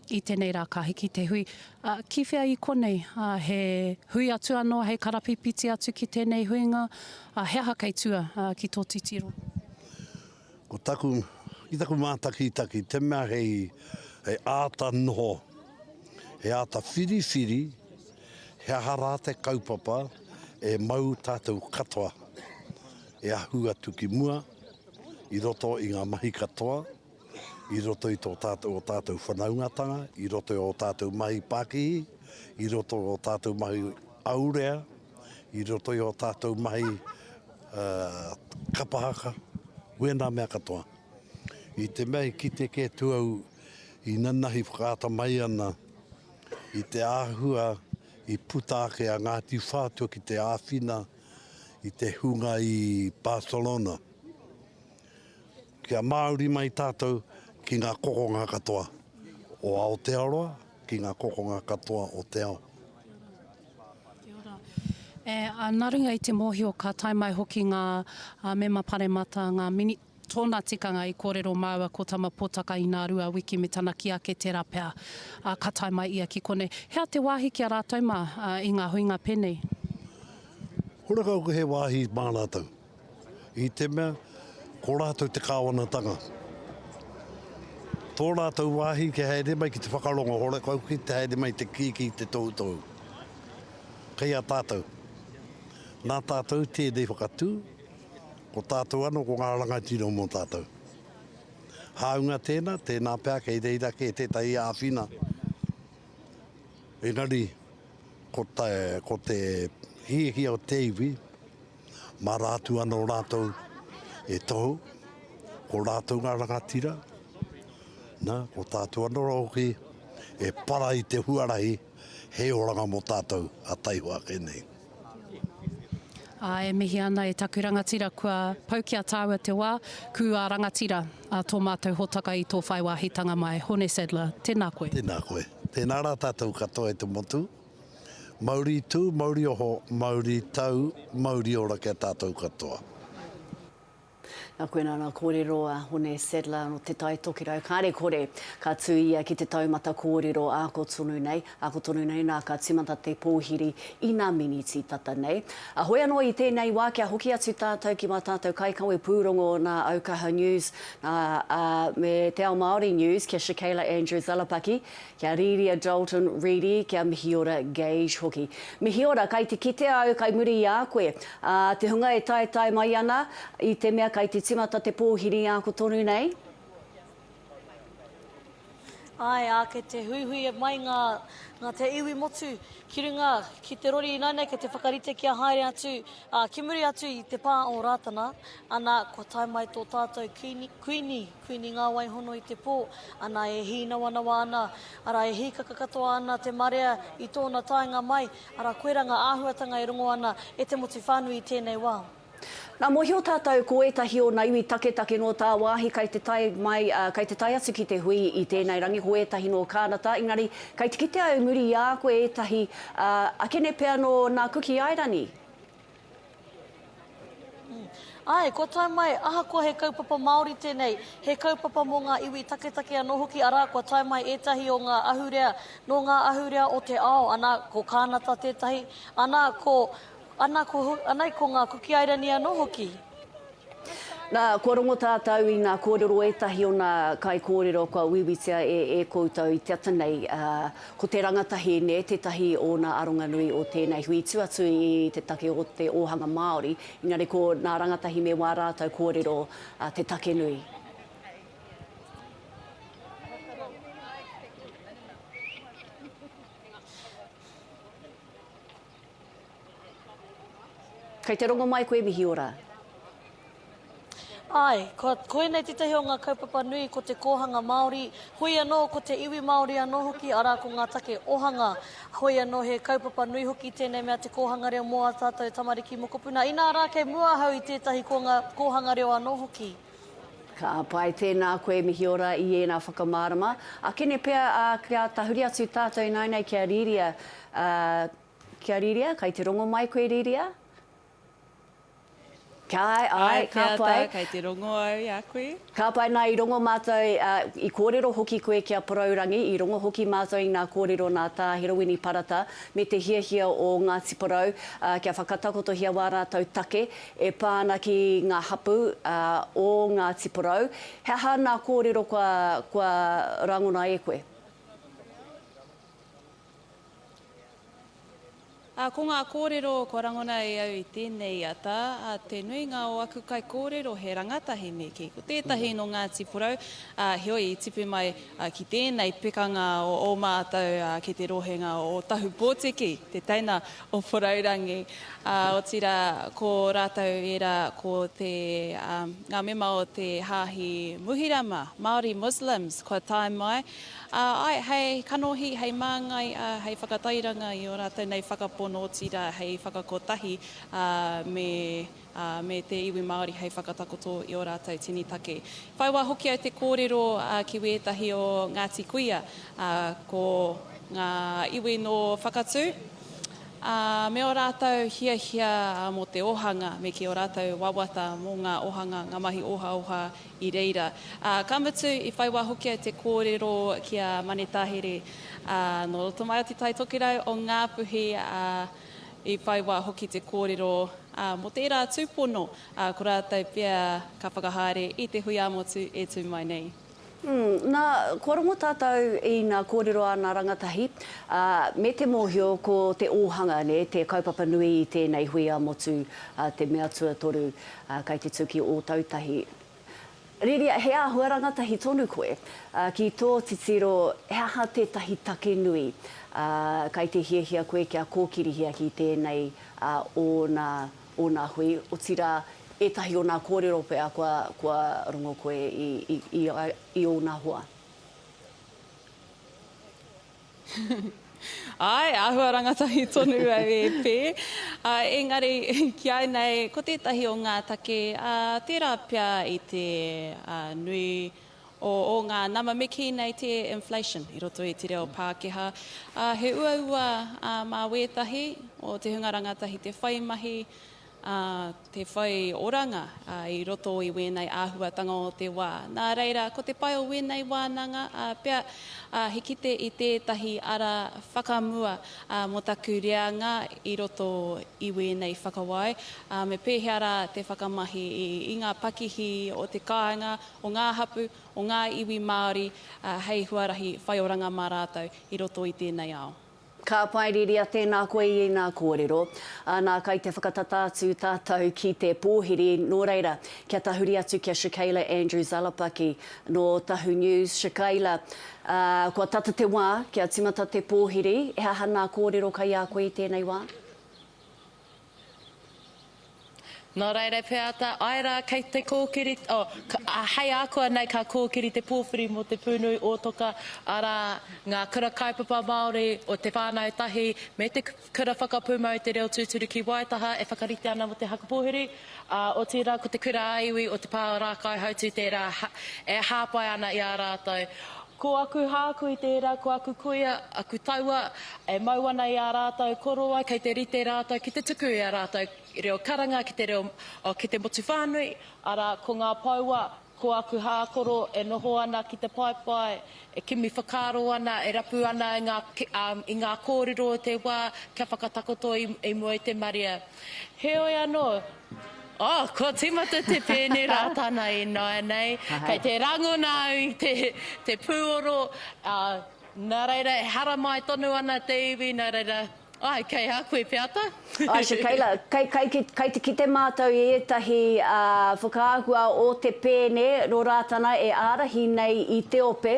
I tēnei rā ka hiki te hui. Ki whea I konei, he hui atu anō, he karapipiti atu ki tēnei huinga, he aha kei tua ki tō titiro?
Ko taku, I taku mātakitaki, te mea hei āta noho, he āta whiriwhiri, he aha rā te kaupapa, e mau tātou katoa, e ahu atu ki mua, I roto I ngā mahi katoa, I roto I tō tātou whanaungatanga, I roto o tātou mahi Pākihi, I roto o tātou mahi aurea, I roto o tātou mahi kapahaka, wēnā mea katoa. I te mea ki te ke tuau I nanahi whakaata mai ana, I te āhua, I putaake a Ngāti whātua ki te āwhina, I te hunga I Barcelona. Kia Māori mai tātou, ki ngā kokonga katoa o Aotearoa, ki ngā kokonga katoa o Te Ao.
Nā runga I te mōhio ka tai mai hoki ngā mema paremata, ngā mini tōna tikanga I kōrero māua ko tama pōtaka I ngā rua wiki me tana ki ake te rapea ka tai mai ia ki konei. Hea te wāhi ki a rātou mā I ngā huinga penei?
Hora kau he wāhi mā rātou. I te mea, ko rātou te kāwanatanga. Tō rātou wāhi ke haere mai ki te whakarongo hore kau ki te haere mai te kiki te tōtau. Kei a tātou. Nā tātou tēnei whakatū, ko tātou anō ko ngā rangatino mō tātou. Haunga tēnā pēr kei reira ke tētai āwhina. Engari, ko te hihi o teiwi, mā rātu anō rātou e tohu, ko rātou ngā rangatira, ko tātou anō roki, e para I te huarahi, he oranga mō tātou a taihua kenei.
E mihi ana e taku rangatira kua paukia tāua te wā, kua rangatira tō mātou hotaka I tō whaiwāhitanga mai. Hone Sadler, tēnā koe.
Tēnā koe. Tēnā rā tātou katoa e te motu. Māori tū, Māori oho, Māori tau, Māori ora kia tātou katoa.
Nā koe nā kōrero a Hone Sadler no te tai toki rau. Kāre kore ka tū ia ki te taumata kōrero āko tonu nei. Āko tonu nei nā ka timata te pōhiri I ngā miniti tata nei. Hoi anō I tēnei wā kia hoki atu tātou ki mā tātou kaikawe pūrongo nā Aukaha News, me Te Ao Māori News, kia Shakayla Andrews Alapaki, kia Riria Dalton Reedy, kia Mihiora Gage hoki. Mihiora, kai te kite au, kai muri I a koe. Te hunga e tai mai ana, I te mea kai te timata te pōhiri āko tonu nei?
Ai, ke te hui mai ngā te iwi motu ki runga ki te rori nei ke te whakarite kia haere atu, ki muri atu I te pā o rātana, ana ko tai mai tō tātou kuini ngā waihono I te pō, ana e hi nawanawa ana, ara e hi kakakatoa ana te marea I tōna tainga mai, ara koeranga āhuatanga e rongo ana e te motu whānui I tēnei wā.
Nā mohio tātou ko etahi o nā iwi take no tā wāhi kai te tai mai, kai te tai atu ki te hui I tēnei rangi ko etahi no kānata, engari kai te kite au muri I a koe etahi, akene pēr no nā kuki airani?
Ai, ko tai mai, aha ko he kaupapa Māori tēnei, he kaupapa mō ngā iwi take anō hoki ara, ko tai mai etahi o ngā ahurea, no ngā ahurea o te ao, ana ko kānata tētahi, ana ko ngā kuki airani anō hoki.
Nā, kua rongo tātou I ngā kōrero etahi o nā kai kōrero kua wiwitia e koutou I te atanei. Ko te rangatahi ne, tētahi o nā aronga nui o tēnei hui tuatu I te take o te ohanga Māori. Engari ko nā rangatahi me wā rātou kōrero te take nui. Kei te rongo mai koe Mihiora.
Ai, koe nei tetahi o ngā kaupapa nui ko te kōhanga Māori, hui anō ko te iwi Māori anō hoki, ara ko ngā take ohanga, hui anō he kaupapa nui hoki tēnei mea te kōhanga reo mō a tātou tamariki mokopuna. Ina rā kei mua hau I tētahi ko ngā kōhanga reo anō hoki.
Ka pai tēnā koe Mihiora I ēnā whakamārama. Kene pēr kia tahuri atu tātou nei kia Riria. Kia Riria, kai te rongo mai koe Riria? Ai, ka pai.
Kei te rongo au i a koe.
Ka pai nā i rongo mātou i kōrero hoki koe kia paraurangi, i rongo hoki mātou i nā kōrero nā tā Hirawini Parata, me te hiahia o Ngāti Porou, kia whakatakoto hia wā rātou take, e pāna ki ngā hapu o Ngāti Porou. He aha nā kōrero kua rangona e koe?
Ko ngā kōrero kua rangona e au i tēnei ata, te nui ngā o aku kai kōrero he rangatahi me ki. Ko tētahi no Ngāti Porou, heoi i tipu mai ki tēnei pekanga o mātou ki te rohenga o Tahu Pōtiki, te taina o Poraurangi. O tira ko rātou era ko te ngā mema o te hāhi muhirama, Māori Muslims, kua tae mai. Ai, hei kanohi, hei māngai, hei whakatairanga i o rātou nei whakapono tira, hei whakakotahi me te iwi Māori, hei whakatakoto i o rātou tinitake. Whai wā hoki au te kōrero ki wētahi o Ngāti Kuia, ko ngā iwi no whakatū. Me o rātou hia mo te ohanga, me ki o rātou wawata mō ngā ohanga, ngā mahi oha i reira. Ka mutu i whai wā hoki au te kōrero kia manetahere no roto mai o te taitokirau o Ngāpuhi i whai wā hoki te kōrero mo te era tūpono, ko rātou pia ka whakahaere i te Hui Ā-Motu e tū mai nei.
Nā, kua rongo tātou i nā kōrero a nā rangatahi, me te mōhio ko te ōhanga, te kaupapa nui i tēnei Hui Ā-Motu, te mea tuatoru kai te tuki o tautahi. Riri, he āhua rangatahi tonu koe, ki tō titiro, he aha tētahi take nui, kai te hiahia koe kia kōkirihia ki tēnei o nā hui, o tira etahi o nā kōrero pēa kua rongo koe i o nā hoa.
Ai, āhua rangatahi tonu au e pē. Engari, ki ai nei, ko tētahi o ngā take, tērā pia i te nui o ngā nama meki nei te inflation, i roto i te reo Pākehā. He ua mā wētahi o te hunga rangatahi te whaimahi, te whai oranga i roto i wēnei āhuatanga o te wā. Nā reira, ko te pai o wēnei wānanga, pia he kite i tētahi ara whakamua mo taku reanga i roto i wēnei whakawai. Me pēhera te whakamahi i ngā pakihi o te kāinga, o ngā hapu, o ngā iwi Māori, hei huarahi whai oranga mā rātou i roto i tēnei ao.
Ka pai riri a tēnā koe i nā kōrero. Nā kai te whakatatātu tātou ki te pōhiri. Nō reira, kia tahuri atu kia Shakaila Andrews Alapaki no Tahu News. Shakaila, kua tata te wā, kia timata te pōhiri. E aha nā kōrero kai a koe i tēnei wā?
Nā reira pēata, aira kei te kōkiri, hei ākua nei ka kōkiri te pōwhiri mo te Pūnuiotoka, ara ngā kura kaipapa Māori o te whānau tahi, me te kura whakapūmau te reo tūturu ki Waitaha, e whakarite ana mo te hakapōhiri, o tira ko te kura aiwi o te pārākai hautu tērā, e hāpai ana i a rātou. Ko aku hāku i tērā, ko aku kuia, aku taua, e mau ana i a rātou koroa, kei te rite rātou, ki te tuku i a rātou, reo karanga, ki te reo, ki te motu whānui, ara ko ngā paua, ko aku hākoro, e noho ana ki te paipai, e kimi whakaro ana, e rapu ana i ngā kōrero o te wā, kia whakatakoto i mua i te maria. Heoi anō, ko timata te pēne rātana i noa nei. Kei te rangona i te pūoro. Nā reira, e hara mai tonu ana te iwi. Nā reira, kei a koe peata.
Shakaila, kei te mātou i etahi whakaahua o te pēne ro rātana e ārahi nei i te ope,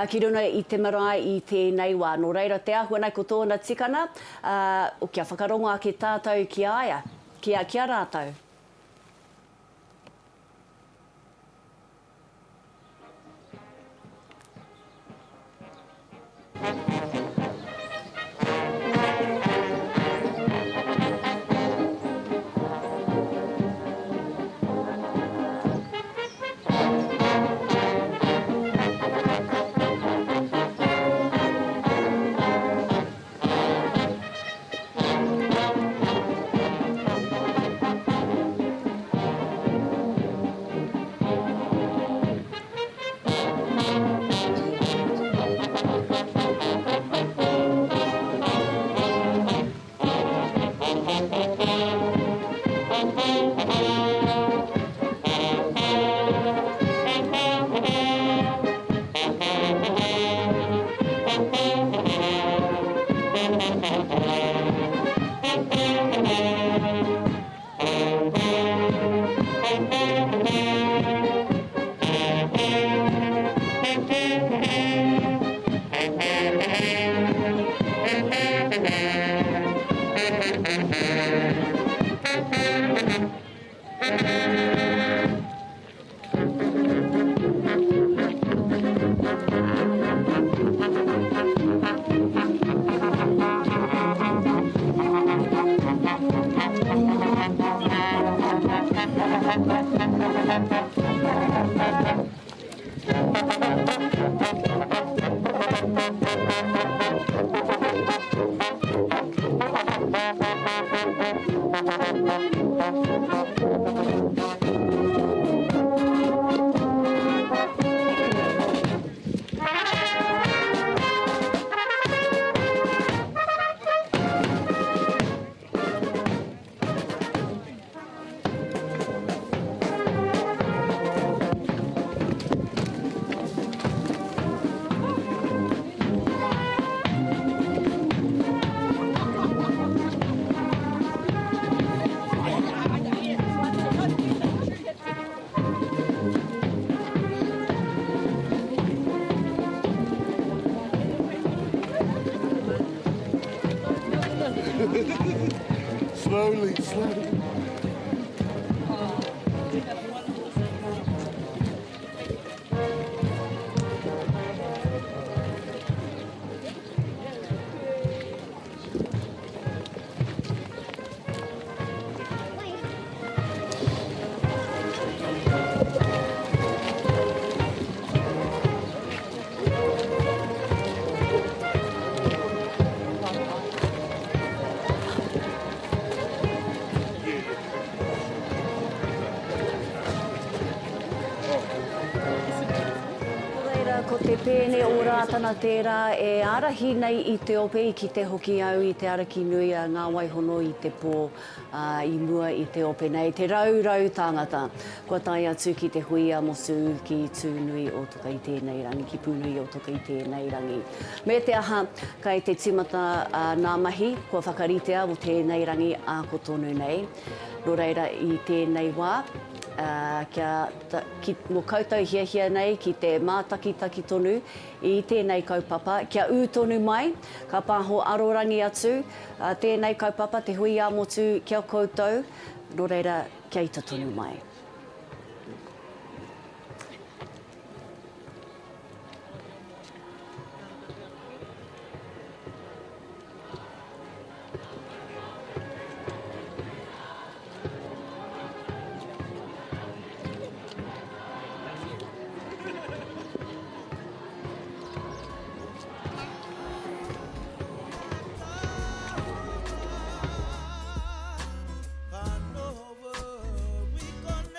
ki runa i te marae i tēnei wā. Nō reira, te ahua nei ko tōna tikana, o kia whakaronga ki tātou ki aia, kia rātou.
Slowly, slowly.
Ko te pēne o rātana tērā e arahi nei I te ope I ki te hoki au I te araki nui a ngā waihono I te pō I mua I te ope nei. Te raurau tāngata. Kua tai atu ki te Hui Ā-Motu ki Tūnuiotoka I tēnei rangi, ki Pūnuiotoka I tēnei rangi. Me te aha, kai te timata nā mahi, kua whakaritea o tēnei rangi a ko tonu nei. Nō reira I tēnei wā, mo koutou hiahia nei ki te mātakitaki tonu I tēnei kaupapa. Kia ū tonu mai, ka pāho arorangi atu, tēnei kaupapa, te Hui Ā-Motu kia koutou, nō reira kia ita tonu mai.
We gonna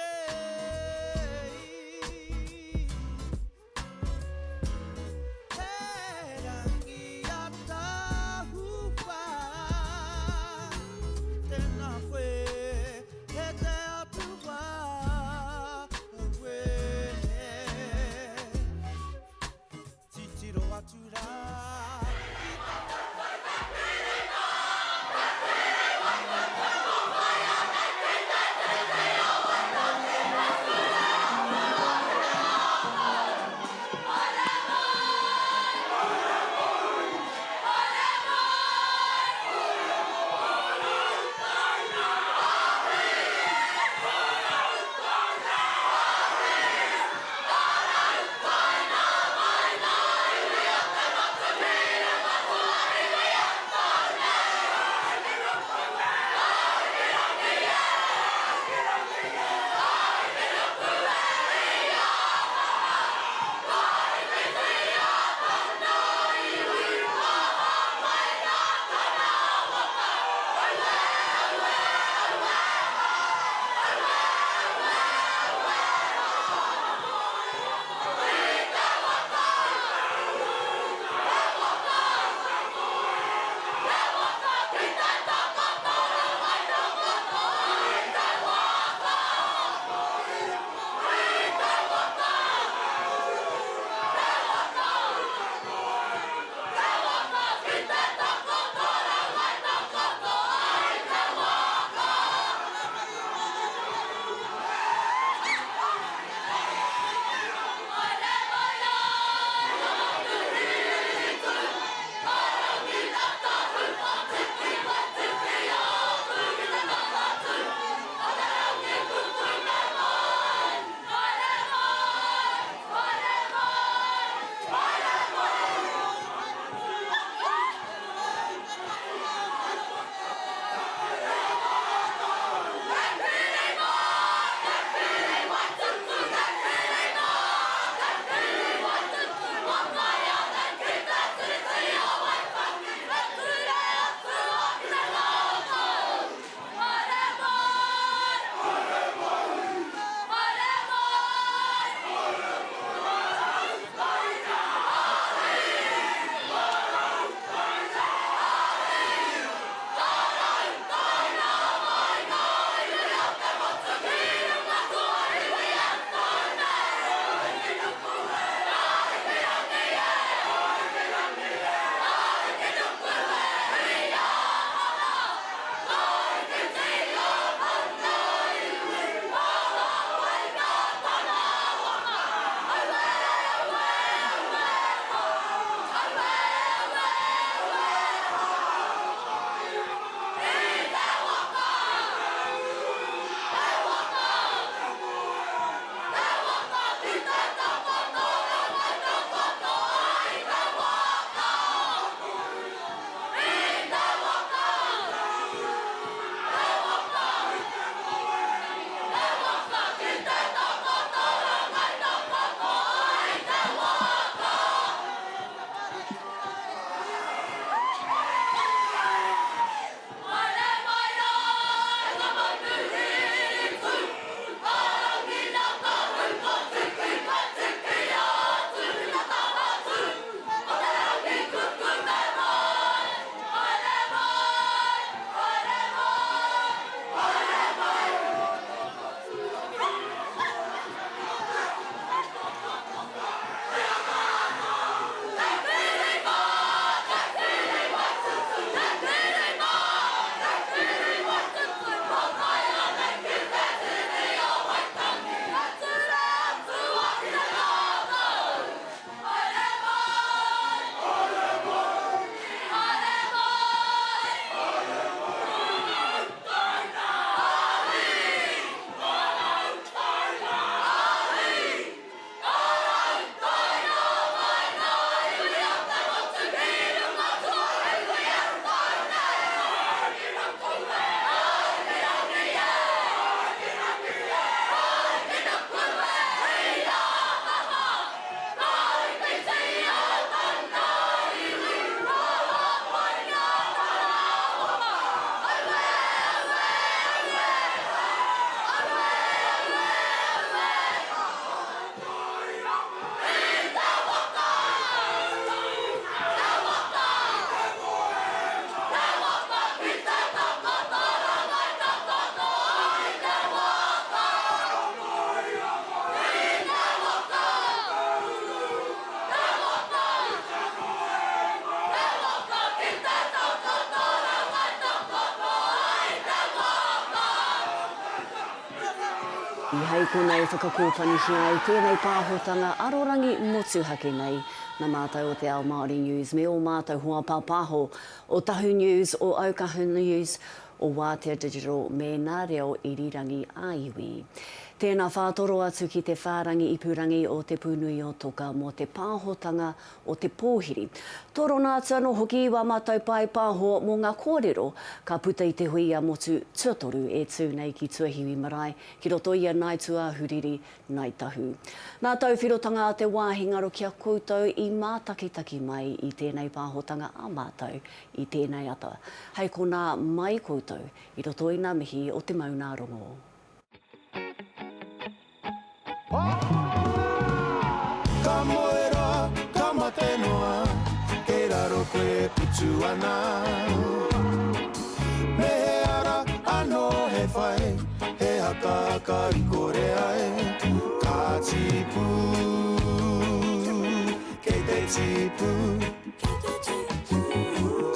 I hei kona e whakakōpanihi ai tēnei pāhotanga arorangi motu hake nei. Nā mātou o Te Ao Māori News, me o mātou hoa pāpāho o Tahu News, o Aukaha News, o Wātea Digital, me nā reo irirangi a iwi. Tēnā whātoro atu ki te whārangi ipurangi o te Pūnuiotoka mo te pāhotanga o te pōhiri. Toro nā tano hoki wa mātou pai pāho mō ngā kōrero, ka puta i te Hui Ā-Motu tuatoru e tū nei ki Tuahiwi marae, ki roto ia Ngāi Tūāhuriri, Ngāi Tahu. Nā tauwhirotanga a te wāhi ngaro kia koutou i mātakitaki mai i tēnei pāhotanga a mātou i tēnei ata. Hei ko nā mai koutou i roto i ngā mihi o te mauna rongo.
Ka moera, ka matenoa, kei raro koe putu ana. Me he ara ano he whai, he haka haka I kore ai. Ka tipu, kei te tipu.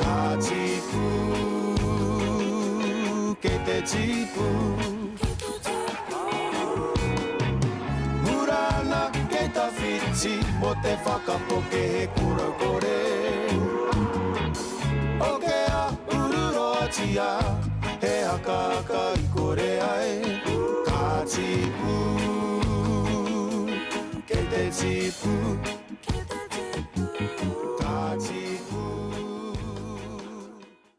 Ka tipu, kei te tipu. Whiti mo te whakapoke he kura kore. O ke a ururoatia, he haka haka I kore ai. Ka tipu, kei te tipu.